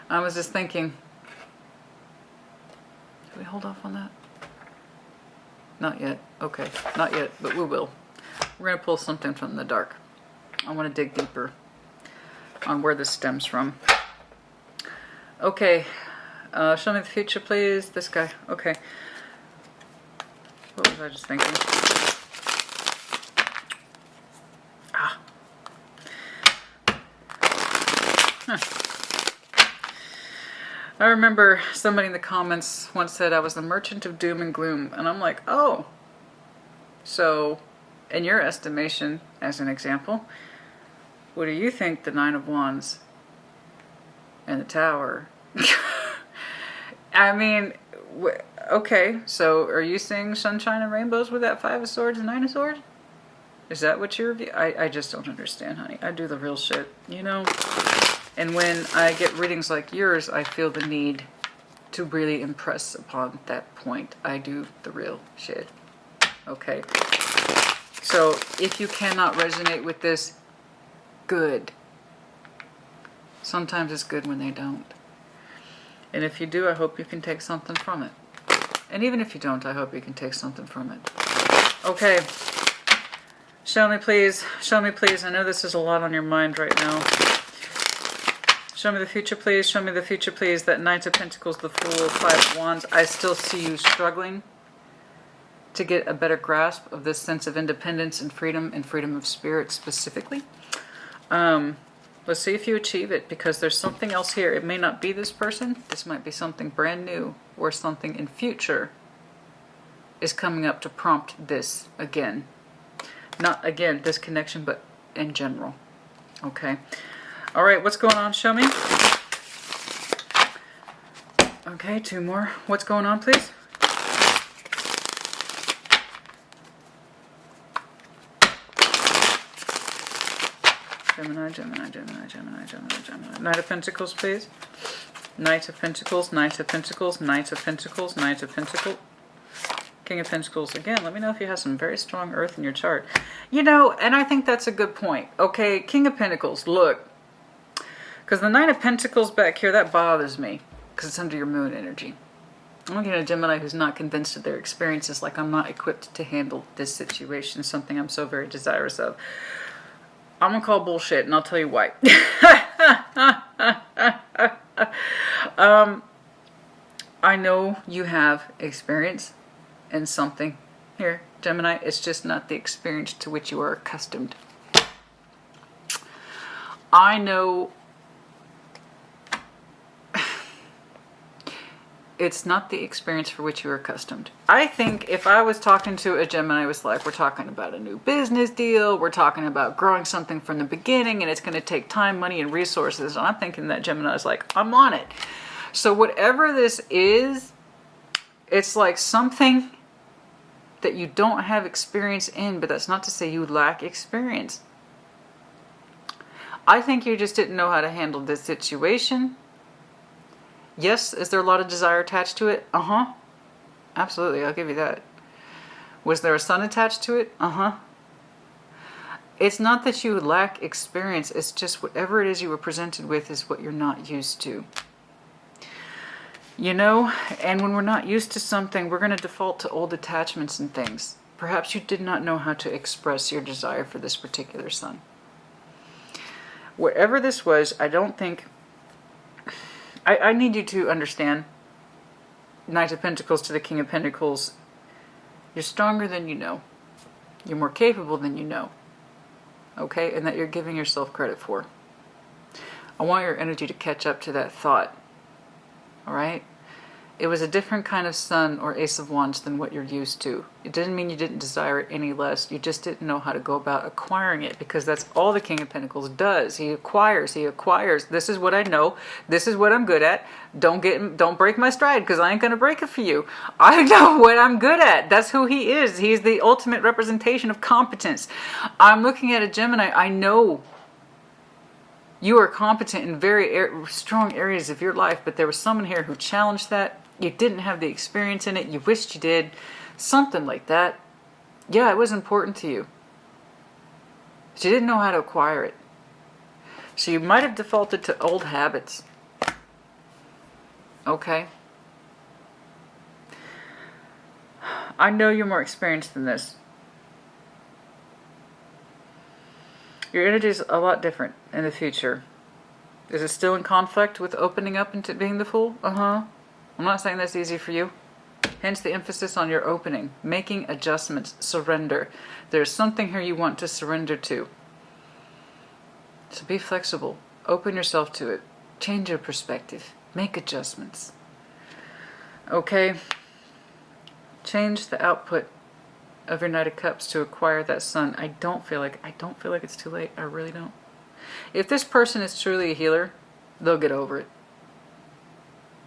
I was just thinking, do we hold off on that? Not yet. Okay, not yet, but we will. We're going to pull something from the dark. I want to dig deeper on where this stems from. Okay, show me the future, please. This guy. Okay. What was I just thinking? Ah. Huh. I remember somebody in the comments once said I was the merchant of doom and gloom, and I'm like, oh, so in your estimation, as an example, what do you think the 9 of Wands and the Tower? I mean, okay, so are you seeing sunshine and rainbows with that 5 of Swords and 9 of Swords? Is that what your review? I just don't understand, honey. I do the real shit, you know? And when I get readings like yours, I feel the need to really impress upon that point. I do the real shit. Okay? So if you cannot resonate with this, good. Sometimes it's good when they don't. And if you do, I hope you can take something from it. And even if you don't, I hope you can take something from it. Okay. Show me, please. Show me, please. I know this is a lot on your mind right now. Show me the future, please. Show me the future, please. That Knight of Pentacles, the Fool, 5 of Wands. I still see you struggling to get a better grasp of this sense of independence and freedom of spirit specifically. Let's see if you achieve it, because there's something else here. It may not be this person. This might be something brand new, or something in future is coming up to prompt this again. Not again, this connection, but in general. Okay. All right, what's going on? Show me. Okay, 2 more. What's going on, please? Gemini, Gemini, Gemini, Gemini, Gemini, Gemini. Knight of Pentacles, please. Knight of Pentacles, Knight of Pentacles, Knight of Pentacles, Knight of Pentacles. King of Pentacles. Again, let me know if you have some very strong earth in your chart. You know, and I think that's a good point. Okay, King of Pentacles, look. Because the Knight of Pentacles back here, that bothers me. Because it's under your moon energy. I'm looking at a Gemini who's not convinced of their experiences, like I'm not equipped to handle this situation, something I'm so very desirous of. I'm going to call bullshit, and I'll tell you why. I know you have experience in something here, Gemini. It's just not the experience to which you are accustomed. I know it's not the experience for which you're accustomed. I think if I was talking to a Gemini, it was like, we're talking about a new business deal, we're talking about growing something from the beginning, and it's going to take time, money, and resources. And I'm thinking that Gemini is like, I'm on it. So whatever this is, it's like something that you don't have experience in, but that's not to say you lack experience. I think you just didn't know how to handle this situation. Yes, is there a lot of desire attached to it? Uh-huh. Absolutely, I'll give you that. Was there a sun attached to it? Uh-huh. It's not that you lack experience, it's just whatever it is you were presented with is what you're not used to. You know, and when we're not used to something, we're going to default to old attachments and things. Perhaps you did not know how to express your desire for this particular sun. Whatever this was, I don't think... I need you to understand, Knight of Pentacles to the King of Pentacles, you're stronger than you know. You're more capable than you know. Okay? And that you're giving yourself credit for. I want your energy to catch up to that thought. Alright? It was a different kind of sun or Ace of Wands than what you're used to. It didn't mean you didn't desire it any less. You just didn't know how to go about acquiring it, because that's all the King of Pentacles does. He acquires. He acquires. This is what I know. This is what I'm good at. Don't break my stride, because I ain't going to break it for you. I know what I'm good at. That's who he is. He's the ultimate representation of competence. I'm looking at a Gemini. I know you are competent in very strong areas of your life, but there was someone here who challenged that. You didn't have the experience in it. You wished you did. Something like that. Yeah, it was important to you. But you didn't know how to acquire it. So you might have defaulted to old habits. Okay? I know you're more experienced than this. Your energy is a lot different in the future. Is it still in conflict with opening up into being the Fool? Uh-huh. I'm not saying that's easy for you. Hence the emphasis on your opening, making adjustments, surrender. There's something here you want to surrender to. So be flexible. Open yourself to it. Change your perspective. Make adjustments. Okay? Change the output of your Knight of Cups to acquire that sun. I don't feel like it's too late. I really don't. If this person is truly a healer, they'll get over it.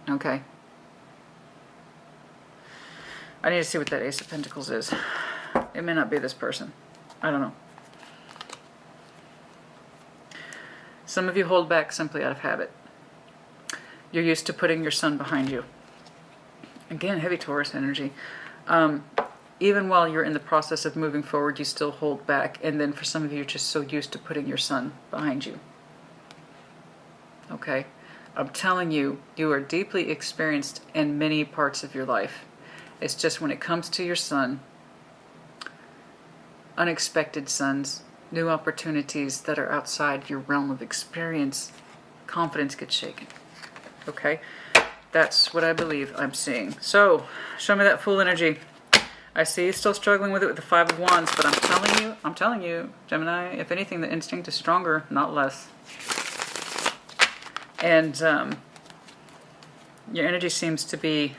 Okay? I need to see what that Ace of Pentacles is. It may not be this person. I don't know. Some of you hold back simply out of habit. You're used to putting your sun behind you. Again, heavy Taurus energy. Even while you're in the process of moving forward, you still hold back. And then for some of you, you're just so used to putting your sun behind you. Okay? I'm telling you, you are deeply experienced in many parts of your life. It's just when it comes to your sun, unexpected suns, new opportunities that are outside your realm of experience, confidence gets shaken. Okay? That's what I believe I'm seeing. So, show me that Fool energy. I see you still struggling with it with the Five of Wands, but I'm telling you, Gemini, if anything, the instinct is stronger, not less. And your energy seems to be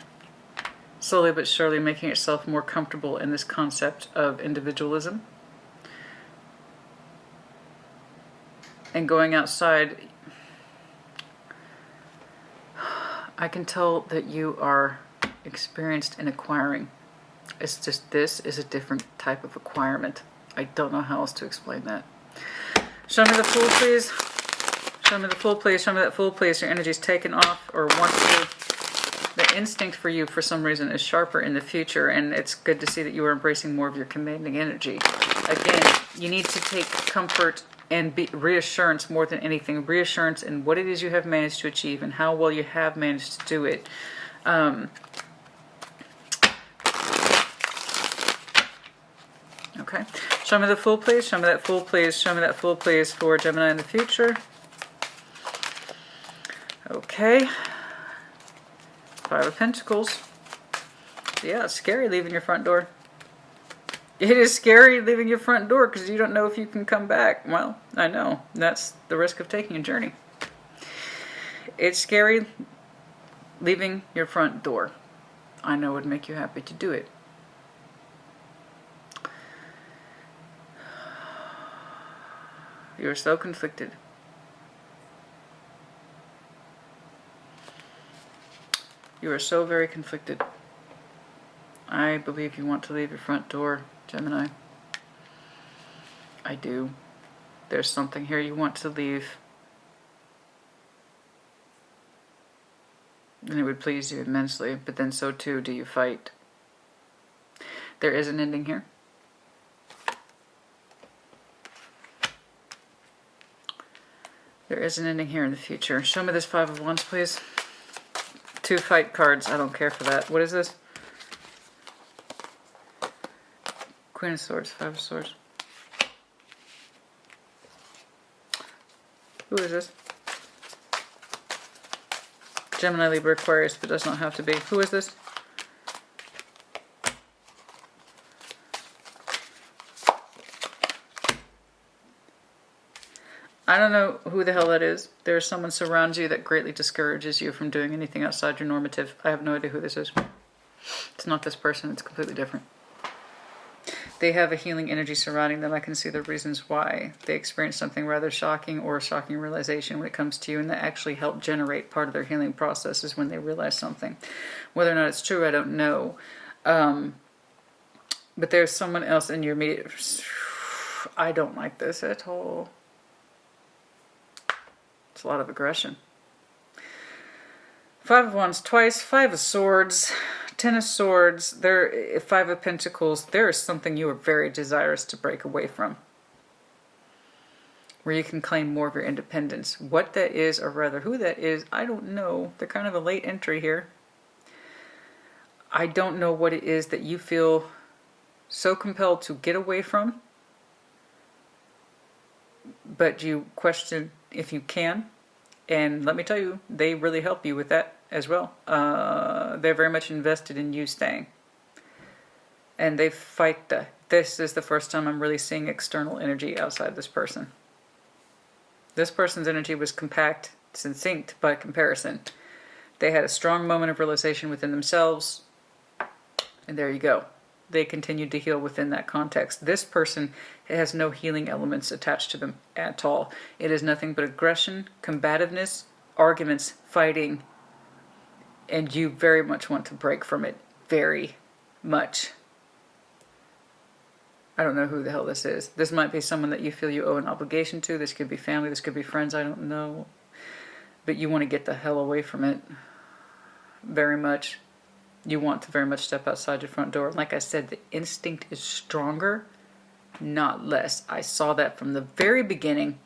slowly but surely making itself more comfortable in this concept of individualism. And going outside, I can tell that you are experienced in acquiring. It's just this is a different type of acquirement. I don't know how else to explain that. Show me the Fool, please. Show me the Fool, please. Show me that Fool, please. Your energy's taken off or wants to. The instinct for you, for some reason, is sharper in the future, and it's good to see that you are embracing more of your commanding energy. Again, you need to take comfort and reassurance more than anything. Reassurance in what it is you have managed to achieve and how well you have managed to do it. Okay. Show me the Fool, please. Show me that Fool, please. Show me that Fool, please, for Gemini in the future. Okay. Five of Pentacles. Yeah, it's scary leaving your front door. It is scary leaving your front door because you don't know if you can come back. Well, I know. That's the risk of taking a journey. It's scary leaving your front door. I know it would make you happy to do it. You are so conflicted. You are so very conflicted. I believe you want to leave your front door, Gemini. I do. There's something here you want to leave. And it would please you immensely, but then so too do you fight. There is an ending here. There is an ending here in the future. Show me this Five of Wands, please. Two fight cards. I don't care for that. What is this? Queen of Swords, Five of Swords. Who is this? Gemini, Libra, Aquarius, but does not have to be. Who is this? I don't know who the hell that is. There's someone surrounds you that greatly discourages you from doing anything outside your normative. I have no idea who this is. It's not this person. It's completely different. They have a healing energy surrounding them. I can see the reasons why. They experience something rather shocking or a shocking realization when it comes to you, and that actually helped generate part of their healing process is when they realize something. Whether or not it's true, I don't know. But there's someone else in your immediate... I don't like this at all. It's a lot of aggression. Five of Wands twice, Five of Swords, Ten of Swords, Five of Pentacles. There is something you are very desirous to break away from, where you can claim more of your independence. What that is, or rather who that is, I don't know. They're kind of a late entry here. I don't know what it is that you feel so compelled to get away from, but you question if you can. And let me tell you, they really help you with that as well. They're very much invested in you staying. And they fight this is the first time I'm really seeing external energy outside this person. This person's energy was compact, succinct by comparison. They had a strong moment of realization within themselves. And there you go. They continued to heal within that context. This person has no healing elements attached to them at all. It is nothing but aggression, combativeness, arguments, fighting, and you very much want to break from it. Very much. I don't know who the hell this is. This might be someone that you feel you owe an obligation to. This could be family, this could be friends, I don't know. But you want to get the hell away from it. Very much. You want to very much step outside your front door. Like I said, the instinct is stronger, not less. I saw that from the very beginning.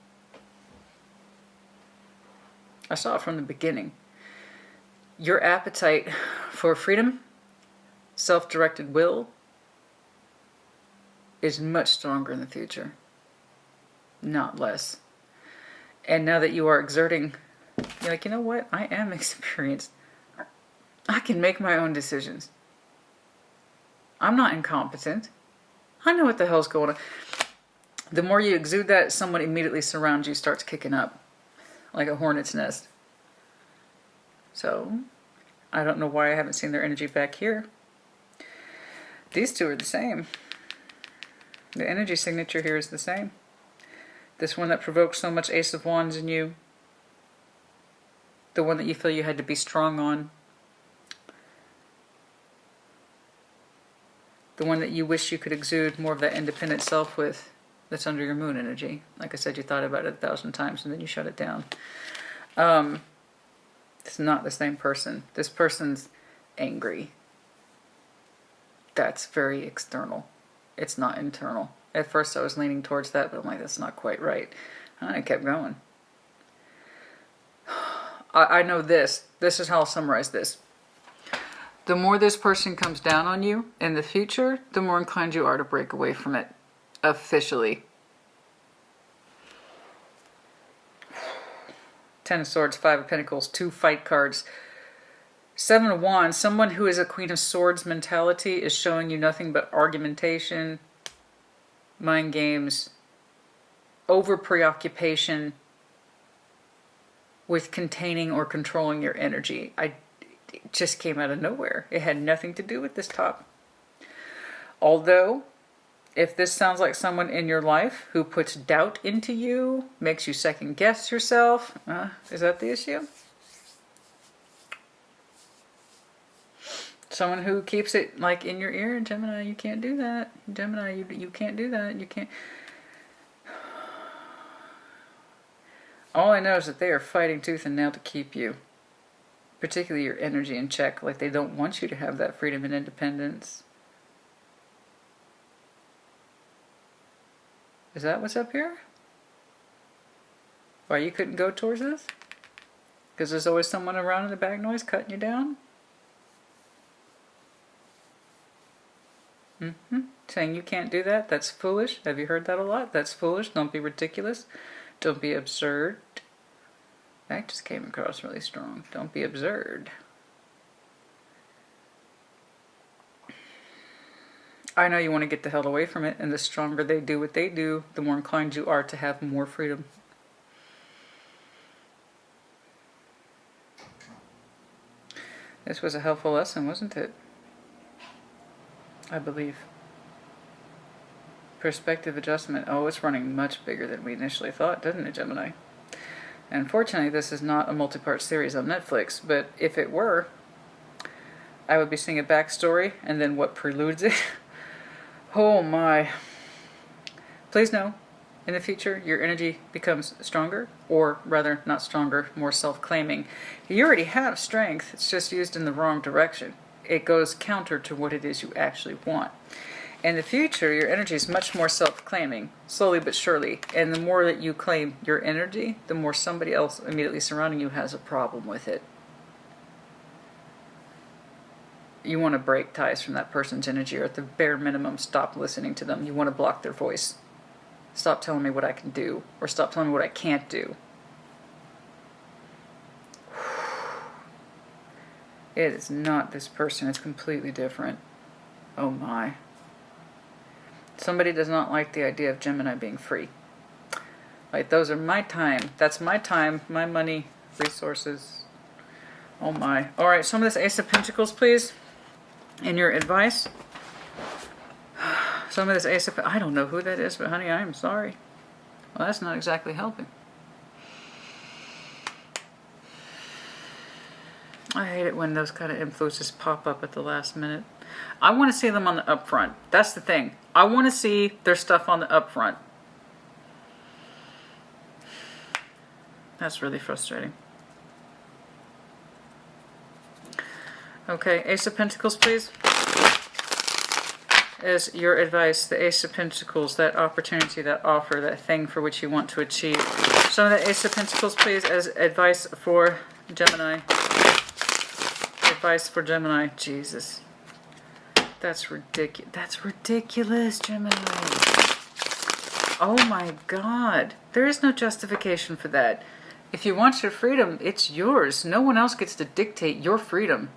I saw it from the beginning. Your appetite for freedom, self-directed will, is much stronger in the future, not less. And now that you are exerting, you're like, you know what? I am experienced. I can make my own decisions. I'm not incompetent. I know what the hell's going on. The more you exude that, someone immediately surrounds you, starts kicking up like a hornet's nest. So, I don't know why I haven't seen their energy back here. These two are the same. The energy signature here is the same. This one that provokes so much Ace of Wands in you. The one that you feel you had to be strong on. The one that you wish you could exude more of that independent self with. That's under your moon energy. Like I said, you thought about it 1,000 times and then you shut it down. It's not the same person. This person's angry. That's very external. It's not internal. At first I was leaning towards that, but I'm like, that's not quite right. And I kept going. I know this. This is how I'll summarize this. The more this person comes down on you in the future, the more inclined you are to break away from it. Officially. Ten of Swords, Five of Pentacles, 2 fight cards. 7 of Wands, someone who is a Queen of Swords mentality is showing you nothing but argumentation, mind games, over preoccupation with containing or controlling your energy. It just came out of nowhere. It had nothing to do with this top. Although, if this sounds like someone in your life who puts doubt into you, makes you second guess yourself, is that the issue? Someone who keeps it like in your ear, Gemini, you can't do that. Gemini, you can't do that. You can't. All I know is that they are fighting tooth and nail to keep you, particularly your energy in check. Like they don't want you to have that freedom and independence. Is that what's up here? Why you couldn't go towards this? Because there's always someone around in the back noise cutting you down? Saying you can't do that? That's foolish. Have you heard that a lot? That's foolish. Don't be ridiculous. Don't be absurd. That just came across really strong. Don't be absurd. I know you want to get the hell away from it, and the stronger they do what they do, the more inclined you are to have more freedom. This was a helpful lesson, wasn't it? I believe. Perspective adjustment. Oh, it's running much bigger than we initially thought, doesn't it, Gemini? And unfortunately, this is not a multi-part series on Netflix, but if it were, I would be seeing a backstory and then what preludes it. Oh my. Please know, in the future, your energy becomes stronger, or rather, not stronger, more self-claiming. You already have strength, it's just used in the wrong direction. It goes counter to what it is you actually want. In the future, your energy is much more self-claiming, slowly but surely. And the more that you claim your energy, the more somebody else immediately surrounding you has a problem with it. You want to break ties from that person's energy, or at the bare minimum, stop listening to them. You want to block their voice. Stop telling me what I can do, or stop telling me what I can't do. It is not this person. It's completely different. Oh my. Somebody does not like the idea of Gemini being free. Like, those are my time. That's my time, my money, resources. Oh my. Alright, some of this Ace of Pentacles, please. In your advice. Some of this Ace of... I don't know who that is, but honey, I am sorry. Well, that's not exactly helping. I hate it when those kind of influences pop up at the last minute. I want to see them on the upfront. That's the thing. I want to see their stuff on the upfront. That's really frustrating. Okay, Ace of Pentacles, please. As your advice, the Ace of Pentacles, that opportunity, that offer, that thing for which you want to achieve. Some of the Ace of Pentacles, please, as advice for Gemini. Advice for Gemini. Jesus. That's ridiculous. That's ridiculous, Gemini. Oh my God. There is no justification for that. If you want your freedom, it's yours. No one else gets to dictate your freedom.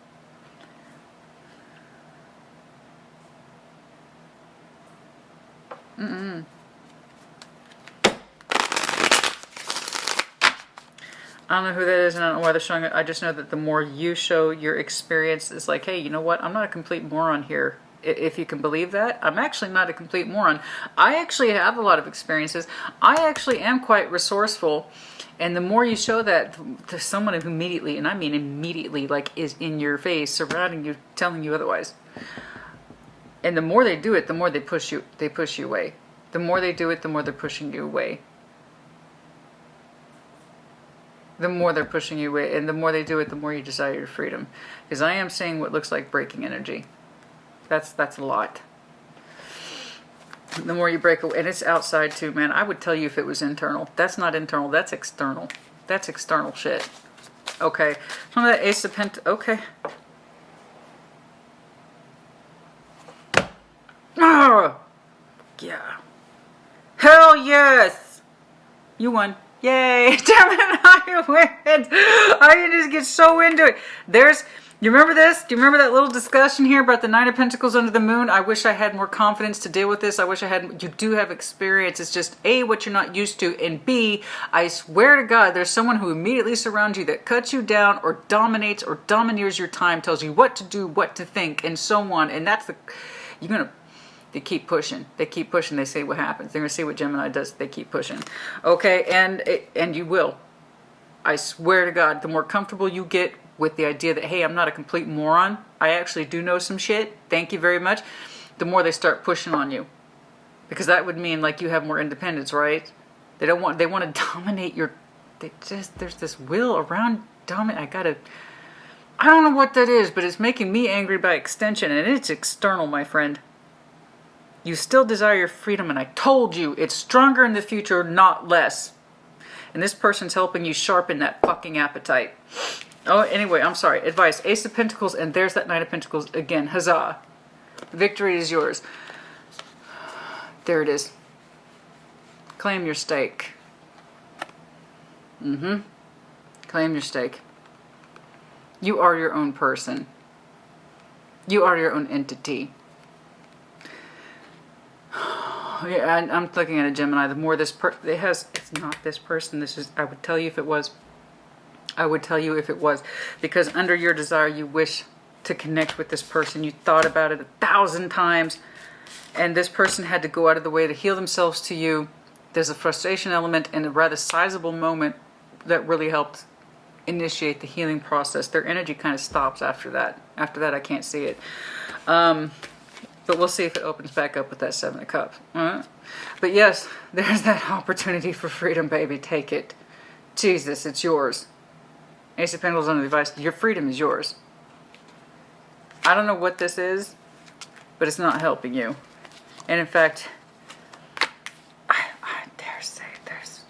I don't know who that is, and I don't know why they're showing it. I just know that the more you show your experience, is like, hey, you know what? I'm not a complete moron here. If you can believe that, I'm actually not a complete moron. I actually have a lot of experiences. I actually am quite resourceful. And the more you show that to someone who immediately, and I mean immediately, like is in your face, surrounding you, telling you otherwise. And the more they do it, the more they push you away. The more they do it, the more they're pushing you away. The more they're pushing you away, and the more they do it, the more you desire your freedom. Because I am seeing what looks like breaking energy. That's a lot. The more you break away, and it's outside too, man. I would tell you if it was internal. That's not internal, that's external. That's external shit. Okay. Some of that Ace of Pentacles. Okay. Oh! Yeah. Hell yes! You won. Yay! Gemini wins! I can just get so into it. You remember this? Do you remember that little discussion here about the Nine of Pentacles under the moon? I wish I had more confidence to deal with this. I wish I had. You do have experience. It's just A, what you're not used to, and B, I swear to God, there's someone who immediately surrounds you that cuts you down or dominates or domineers your time, tells you what to do, what to think, and so on. And that's they keep pushing. They keep pushing. They say what happens. They're going to see what Gemini does. They keep pushing. Okay, and you will. I swear to God, the more comfortable you get with the idea that, hey, I'm not a complete moron, I actually do know some shit, thank you very much, the more they start pushing on you. Because that would mean like you have more independence, right? They want to dominate there's this will around dominate. I don't know what that is, but it's making me angry by extension, and it's external, my friend. You still desire your freedom, and I told you, it's stronger in the future, not less. And this person's helping you sharpen that fucking appetite. Oh, anyway, I'm sorry. Advice. Ace of Pentacles, and there's that Knight of Pentacles again. Huzzah. Victory is yours. There it is. Claim your stake. Claim your stake. You are your own person. You are your own entity. Yeah, I'm looking at a Gemini. The more this it's not this person. This is, I would tell you if it was. I would tell you if it was, because under your desire, you wish to connect with this person. You thought about it 1,000 times, and this person had to go out of the way to heal themselves to you. There's a frustration element and a rather sizable moment that really helped initiate the healing process. Their energy kind of stops after that. After that, I can't see it. But we'll see if it opens back up with that Seven of Cups. But yes, there's that opportunity for freedom, baby. Take it. Jesus, it's yours. Ace of Pentacles under the device. Your freedom is yours. I don't know what this is, but it's not helping you. And in fact, I dare say there's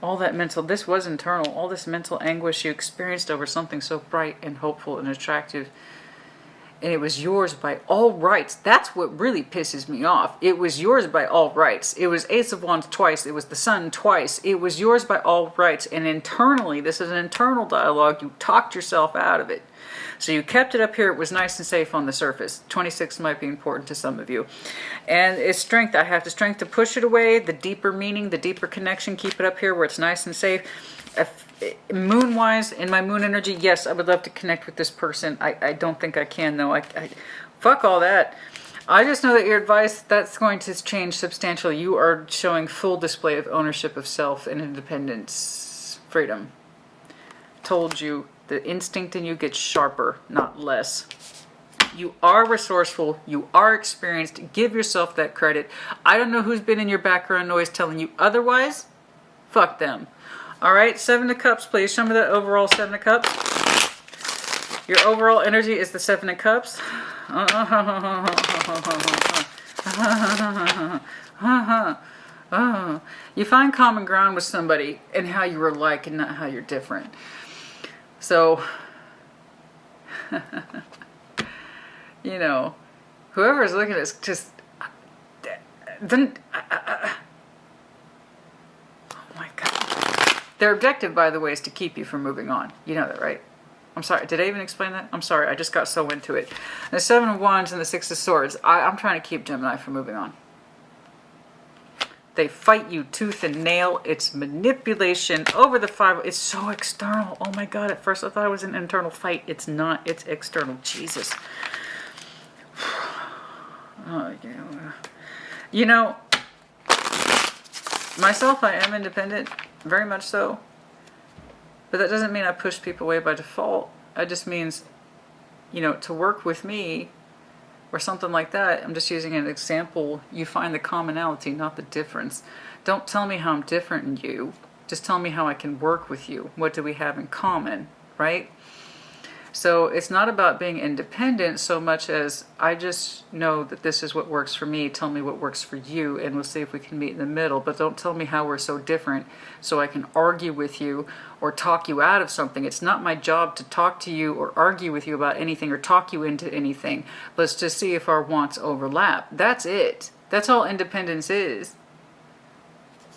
all that mental, this was internal, all this mental anguish you experienced over something so bright and hopeful and attractive. And it was yours by all rights. That's what really pisses me off. It was yours by all rights. It was Ace of Wands twice. It was the Sun twice. It was yours by all rights. And internally, this is an internal dialogue. You talked yourself out of it. So you kept it up here. It was nice and safe on the surface. 26 might be important to some of you. And it's strength. I have the strength to push it away. The deeper meaning, the deeper connection. Keep it up here where it's nice and safe. Moon-wise, in my moon energy, yes, I would love to connect with this person. I don't think I can, though. Fuck all that. I just know that your advice, that's going to change substantially. You are showing full display of ownership of self and independence. Freedom. Told you, the instinct in you gets sharper, not less. You are resourceful. You are experienced. Give yourself that credit. I don't know who's been in your background noise telling you otherwise. Fuck them. All right, Seven of Cups, please. Show me that overall Seven of Cups. Your overall energy is the Seven of Cups. You find common ground with somebody in how you are like and not how you're different. So, you know, whoever is looking at this, just... Their objective, by the way, is to keep you from moving on. You know that, right? I'm sorry. Did I even explain that? I'm sorry. I just got so into it. The Seven of Wands and the Six of Swords. I'm trying to keep Gemini from moving on. They fight you tooth and nail. It's manipulation over the five. It's so external. Oh my God. At first I thought it was an internal fight. It's not. It's external. Jesus. Oh, yeah. You know, myself, I am independent. Very much so. But that doesn't mean I push people away by default. It just means, you know, to work with me or something like that, I'm just using an example, you find the commonality, not the difference. Don't tell me how I'm different than you. Just tell me how I can work with you. What do we have in common, right? So it's not about being independent so much as I just know that this is what works for me. Tell me what works for you, and we'll see if we can meet in the middle. But don't tell me how we're so different so I can argue with you or talk you out of something. It's not my job to talk to you or argue with you about anything or talk you into anything. Let's just see if our wants overlap. That's it. That's all independence is.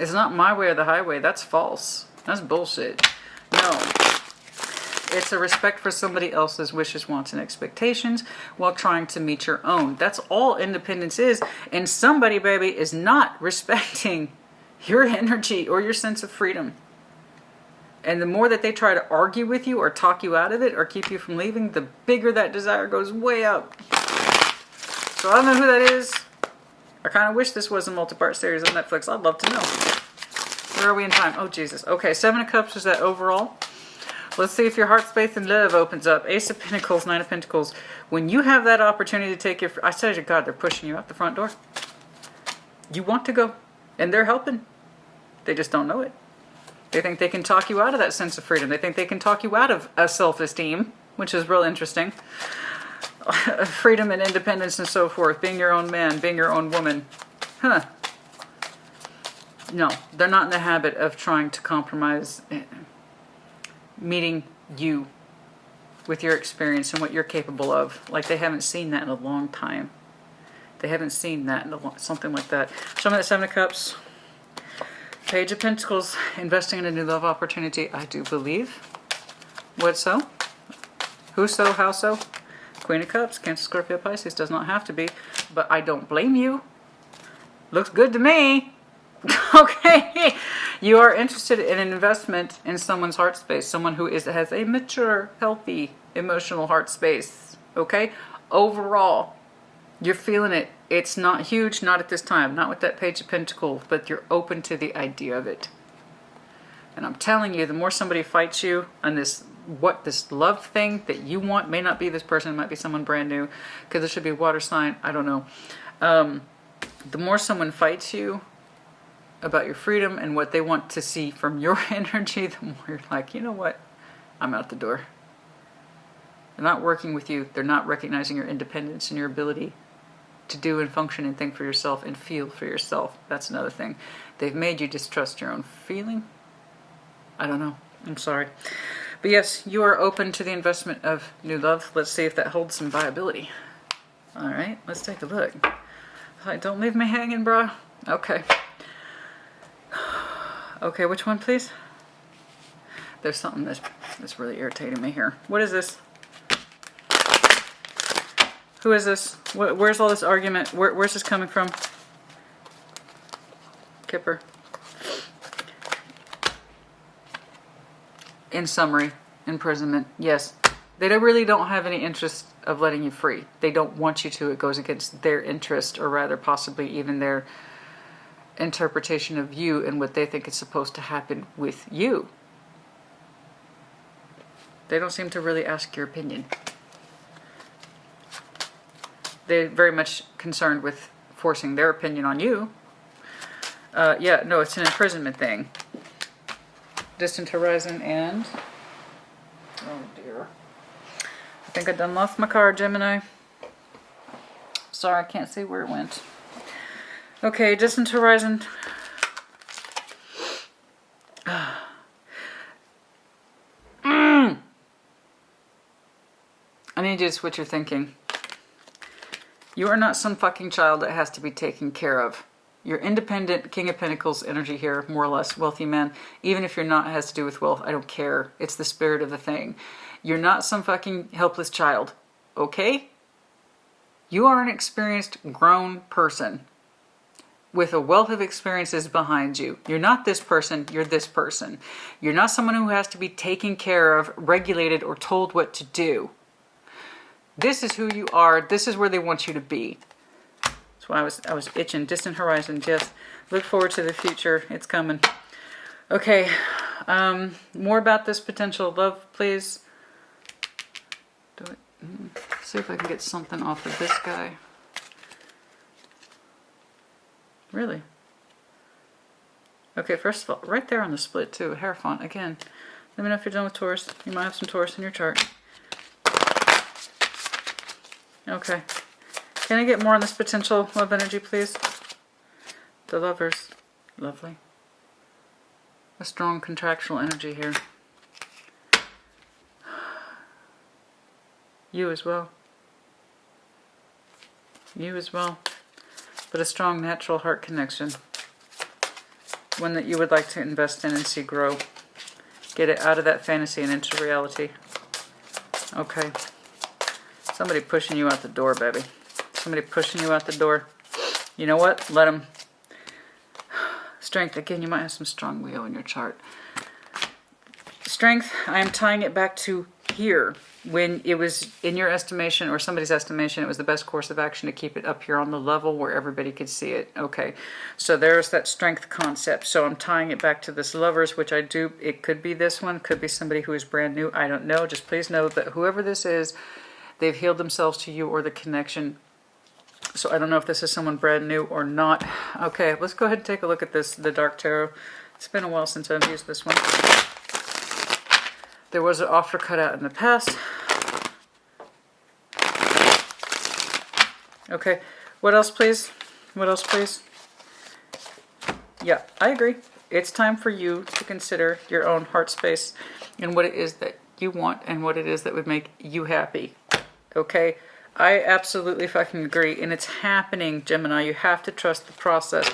It's not my way or the highway. That's false. That's bullshit. No. It's a respect for somebody else's wishes, wants, and expectations while trying to meet your own. That's all independence is. And somebody, baby, is not respecting your energy or your sense of freedom. And the more that they try to argue with you or talk you out of it or keep you from leaving, the bigger that desire goes way up. So I don't know who that is. I kind of wish this was a multi-part series on Netflix. I'd love to know. Where are we in time? Oh, Jesus. Okay, 7 of Cups is that overall. Let's see if your heart space and love opens up. Ace of Pentacles, 9 of Pentacles. When you have that opportunity to take your... I said to God, they're pushing you out the front door. You want to go. And they're helping. They just don't know it. They think they can talk you out of that sense of freedom. They think they can talk you out of a self-esteem, which is real interesting. Freedom and independence and so forth. Being your own man, being your own woman. Huh. No, they're not in the habit of trying to compromise... meeting you with your experience and what you're capable of. Like they haven't seen that in a long time. They haven't seen that in something like that. Show me that 7 of Cups. Page of Pentacles. Investing in a new love opportunity. I do believe. What so? Who so? How so? Queen of Cups. Cancer, Scorpio, Pisces. Does not have to be. But I don't blame you. Looks good to me. Okay. You are interested in an investment in someone's heart space. Someone who has a mature, healthy, emotional heart space. Okay? Overall, you're feeling it. It's not huge, not at this time. Not with that Page of Pentacles. But you're open to the idea of it. And I'm telling you, the more somebody fights you on this love thing that you want, may not be this person, it might be someone brand new. Because there should be a water sign. I don't know. The more someone fights you about your freedom and what they want to see from your energy, the more you're like, you know what? I'm out the door. They're not working with you. They're not recognizing your independence and your ability to do and function and think for yourself and feel for yourself. That's another thing. They've made you distrust your own feeling. I don't know. I'm sorry. But yes, you are open to the investment of new love. Let's see if that holds some viability. All right, let's take a look. Don't leave me hanging, bro. Okay. Okay, which one, please? There's something that's really irritating me here. What is this? Who is this? Where's all this argument? Where's this coming from? Kipper. In summary, imprisonment. Yes. They really don't have any interest of letting you free. They don't want you to. It goes against their interest, or rather possibly even their interpretation of you and what they think is supposed to happen with you. They don't seem to really ask your opinion. They're very much concerned with forcing their opinion on you. Yeah, no, it's an imprisonment thing. Distant horizon and... oh dear. I think I done lost my card, Gemini. Sorry, I can't see where it went. Okay, distant horizon. I need you to switch your thinking. You are not some fucking child that has to be taken care of. You're independent, King of Pentacles energy here, more or less, wealthy man. Even if you're not, it has to do with wealth, I don't care. It's the spirit of the thing. You're not some fucking helpless child, okay? You are an experienced, grown person. with a wealth of experiences behind you. You're not this person, you're this person. You're not someone who has to be taken care of, regulated, or told what to do. This is who you are. This is where they want you to be. That's why I was itching. Distant horizons, yes. Look forward to the future. It's coming. Okay. More about this potential love, please. See if I can get something off of this guy. Really? Okay, first of all, right there on the split too, Hierophant. Again, let me know if you're done with Taurus. You might have some Taurus in your chart. Okay. Can I get more on this potential love energy, please? The Lovers. Lovely. A strong contractual energy here. You as well. You as well. But a strong natural heart connection. One that you would like to invest in and see grow. Get it out of that fantasy and into reality. Okay. Somebody pushing you out the door, baby. Somebody pushing you out the door. You know what? Let them. Strength. Again, you might have some strong Leo in your chart. Strength, I am tying it back to here. When it was in your estimation or somebody's estimation, it was the best course of action to keep it up here on the level where everybody could see it. Okay, so there's that strength concept. So I'm tying it back to this Lovers, which I do. It could be this one, could be somebody who is brand new. I don't know. Just please know that whoever this is, they've healed themselves to you or the connection. So I don't know if this is someone brand new or not. Okay, let's go ahead and take a look at this, the Dark Tarot. It's been a while since I've used this one. There was an offer cut out in the past. Okay, what else please? What else please? Yeah, I agree. It's time for you to consider your own heart space and what it is that you want and what it is that would make you happy. Okay, I absolutely fucking agree. And it's happening, Gemini. You have to trust the process.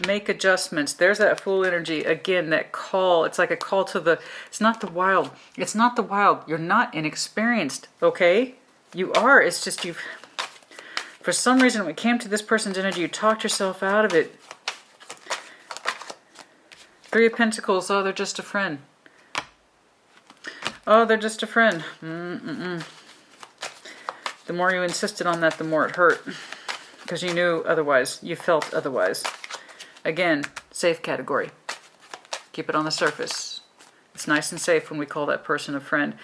Make adjustments. There's that Fool energy. Again, that call. It's like a call to the... It's not the wild. It's not the wild. You're not inexperienced, okay? You are. It's just you've... For some reason, when it came to this person's energy, you talked yourself out of it. Three of Pentacles. Oh, they're just a friend. Oh, they're just a friend. The more you insisted on that, the more it hurt. Because you knew otherwise. You felt otherwise. Again, safe category. Keep it on the surface. It's nice and safe when we call that person a friend.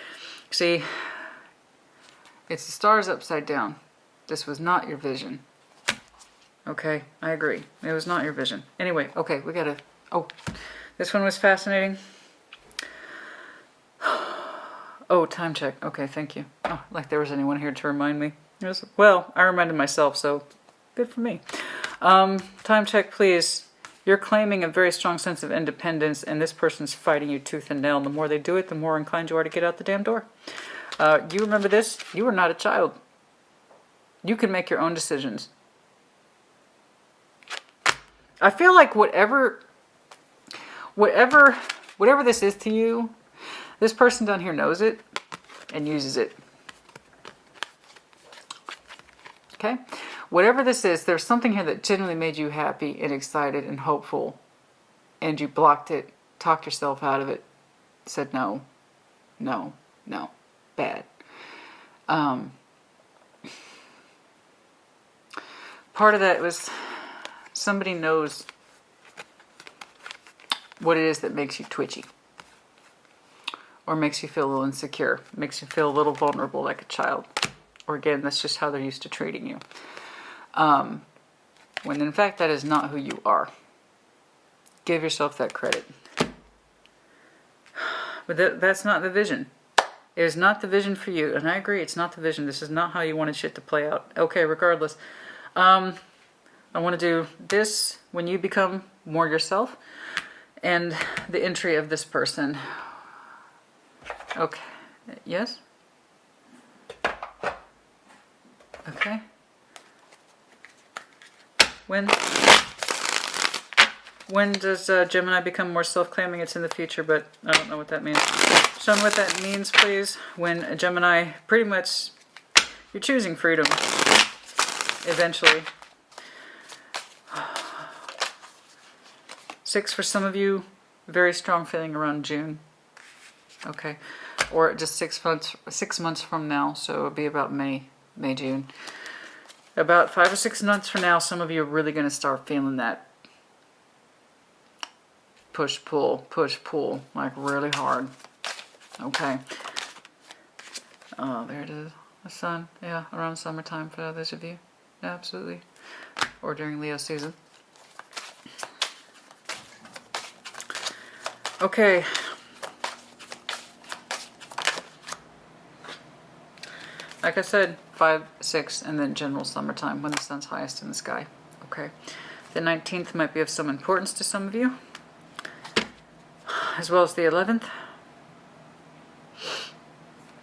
See, it's the stars upside down. This was not your vision. Okay, I agree. It was not your vision. Anyway, okay, we gotta... Oh, this one was fascinating. Oh, time check. Okay, thank you. Oh, like there was anyone here to remind me. Well, I reminded myself, so good for me. Time check, please. You're claiming a very strong sense of independence, and this person's fighting you tooth and nail. And the more they do it, the more inclined you are to get out the damn door. You remember this? You are not a child. You can make your own decisions. I feel like whatever this is to you, this person down here knows it and uses it. Okay? Whatever this is, there's something here that genuinely made you happy and excited and hopeful. And you blocked it, talked yourself out of it, said no, no, no, bad. Part of that was somebody knows what it is that makes you twitchy. Or makes you feel a little insecure. Makes you feel a little vulnerable like a child. Or again, that's just how they're used to treating you. When in fact that is not who you are. Give yourself that credit. But that's not the vision. It is not the vision for you. And I agree, it's not the vision. This is not how you wanted shit to play out. Okay, regardless. I want to do this when you become more yourself. And the entry of this person. Okay. Yes? Okay. When does Gemini become more self-claiming? It's in the future, but I don't know what that means. Show me what that means, please. When Gemini, pretty much, you're choosing freedom. Eventually. 6 for some of you, very strong feeling around June. Okay, or just 6 months from now, so it'll be about May, June. About 5 or 6 months from now, some of you are really going to start feeling that push, pull, like really hard. Okay. Oh, there it is. The sun. Yeah, around summertime for others of you. Yeah, absolutely. Or during Leo season. Okay. Like I said, 5, 6, and then general summertime when the sun's highest in the sky. Okay. The 19th might be of some importance to some of you, as well as the 11th.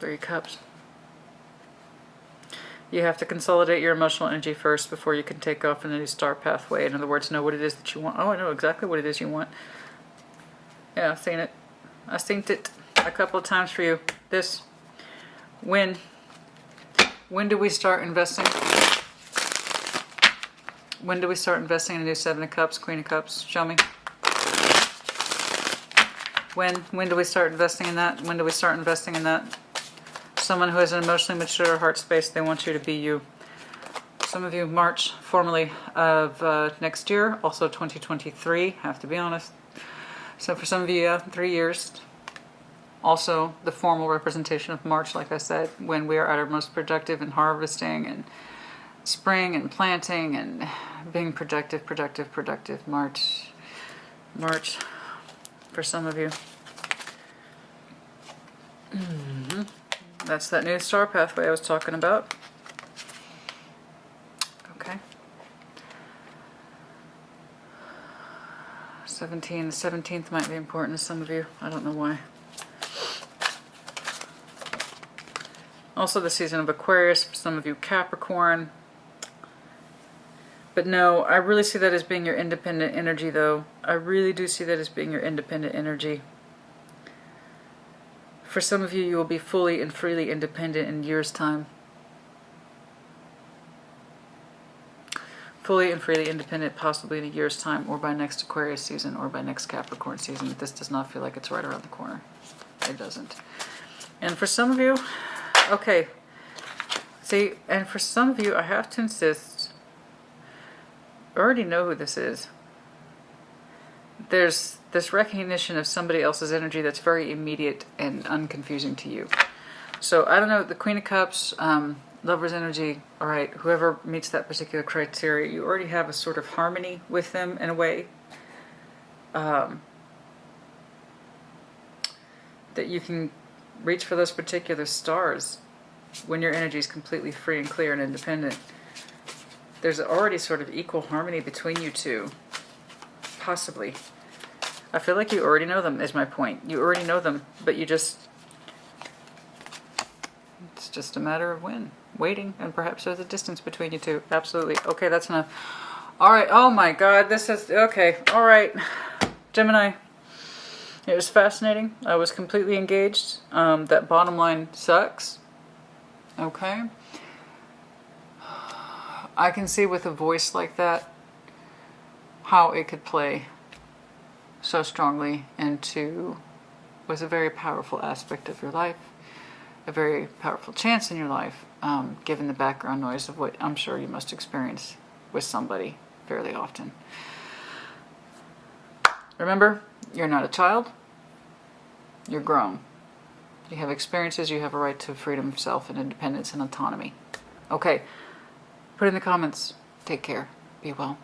3 cups. You have to consolidate your emotional energy first before you can take off in a new star pathway. In other words, know what it is that you want. Oh, I know exactly what it is you want. Yeah, I've seen it. I've seen it a couple of times for you. This. When do we start investing? When do we start investing in a new 7 of Cups, Queen of Cups? Show me. When do we start investing in that? When do we start investing in that? Someone who has an emotionally mature heart space, they want you to be you. Some of you, March, formally, of next year, also 2023, have to be honest. So for some of you, yeah, 3 years. Also, the formal representation of March, like I said, when we are at our most productive in harvesting and spring and planting and being productive. March, for some of you. That's that new star pathway I was talking about. Okay. 17. The 17th might be important to some of you. I don't know why. Also the season of Aquarius, for some of you Capricorn. But no, I really see that as being your independent energy though. I really do see that as being your independent energy. For some of you, you will be fully and freely independent in a year's time. Fully and freely independent possibly in a year's time, or by next Aquarius season, or by next Capricorn season. This does not feel like it's right around the corner. It doesn't. And for some of you, okay, see, and for some of you, I have to insist, I already know who this is. There's this recognition of somebody else's energy that's very immediate and unconfusing to you. So, I don't know, the Queen of Cups, Lover's energy, all right, whoever meets that particular criteria, you already have a sort of harmony with them in a way. That you can reach for those particular stars when your energy is completely free and clear and independent. There's already sort of equal harmony between you two. Possibly. I feel like you already know them, is my point. You already know them, but you just... It's just a matter of when. Waiting, and perhaps there's a distance between you two. Absolutely. Okay, that's enough. Alright, oh my god, this is... Okay, alright. Gemini. It was fascinating. I was completely engaged. That bottom line sucks. Okay. I can see with a voice like that how it could play so strongly into was a very powerful aspect of your life, a very powerful chance in your life, given the background noise of what I'm sure you must experience with somebody fairly often. Remember, you're not a child, you're grown. You have experiences, you have a right to freedom of self and independence and autonomy. Okay, put in the comments. Take care. Be well.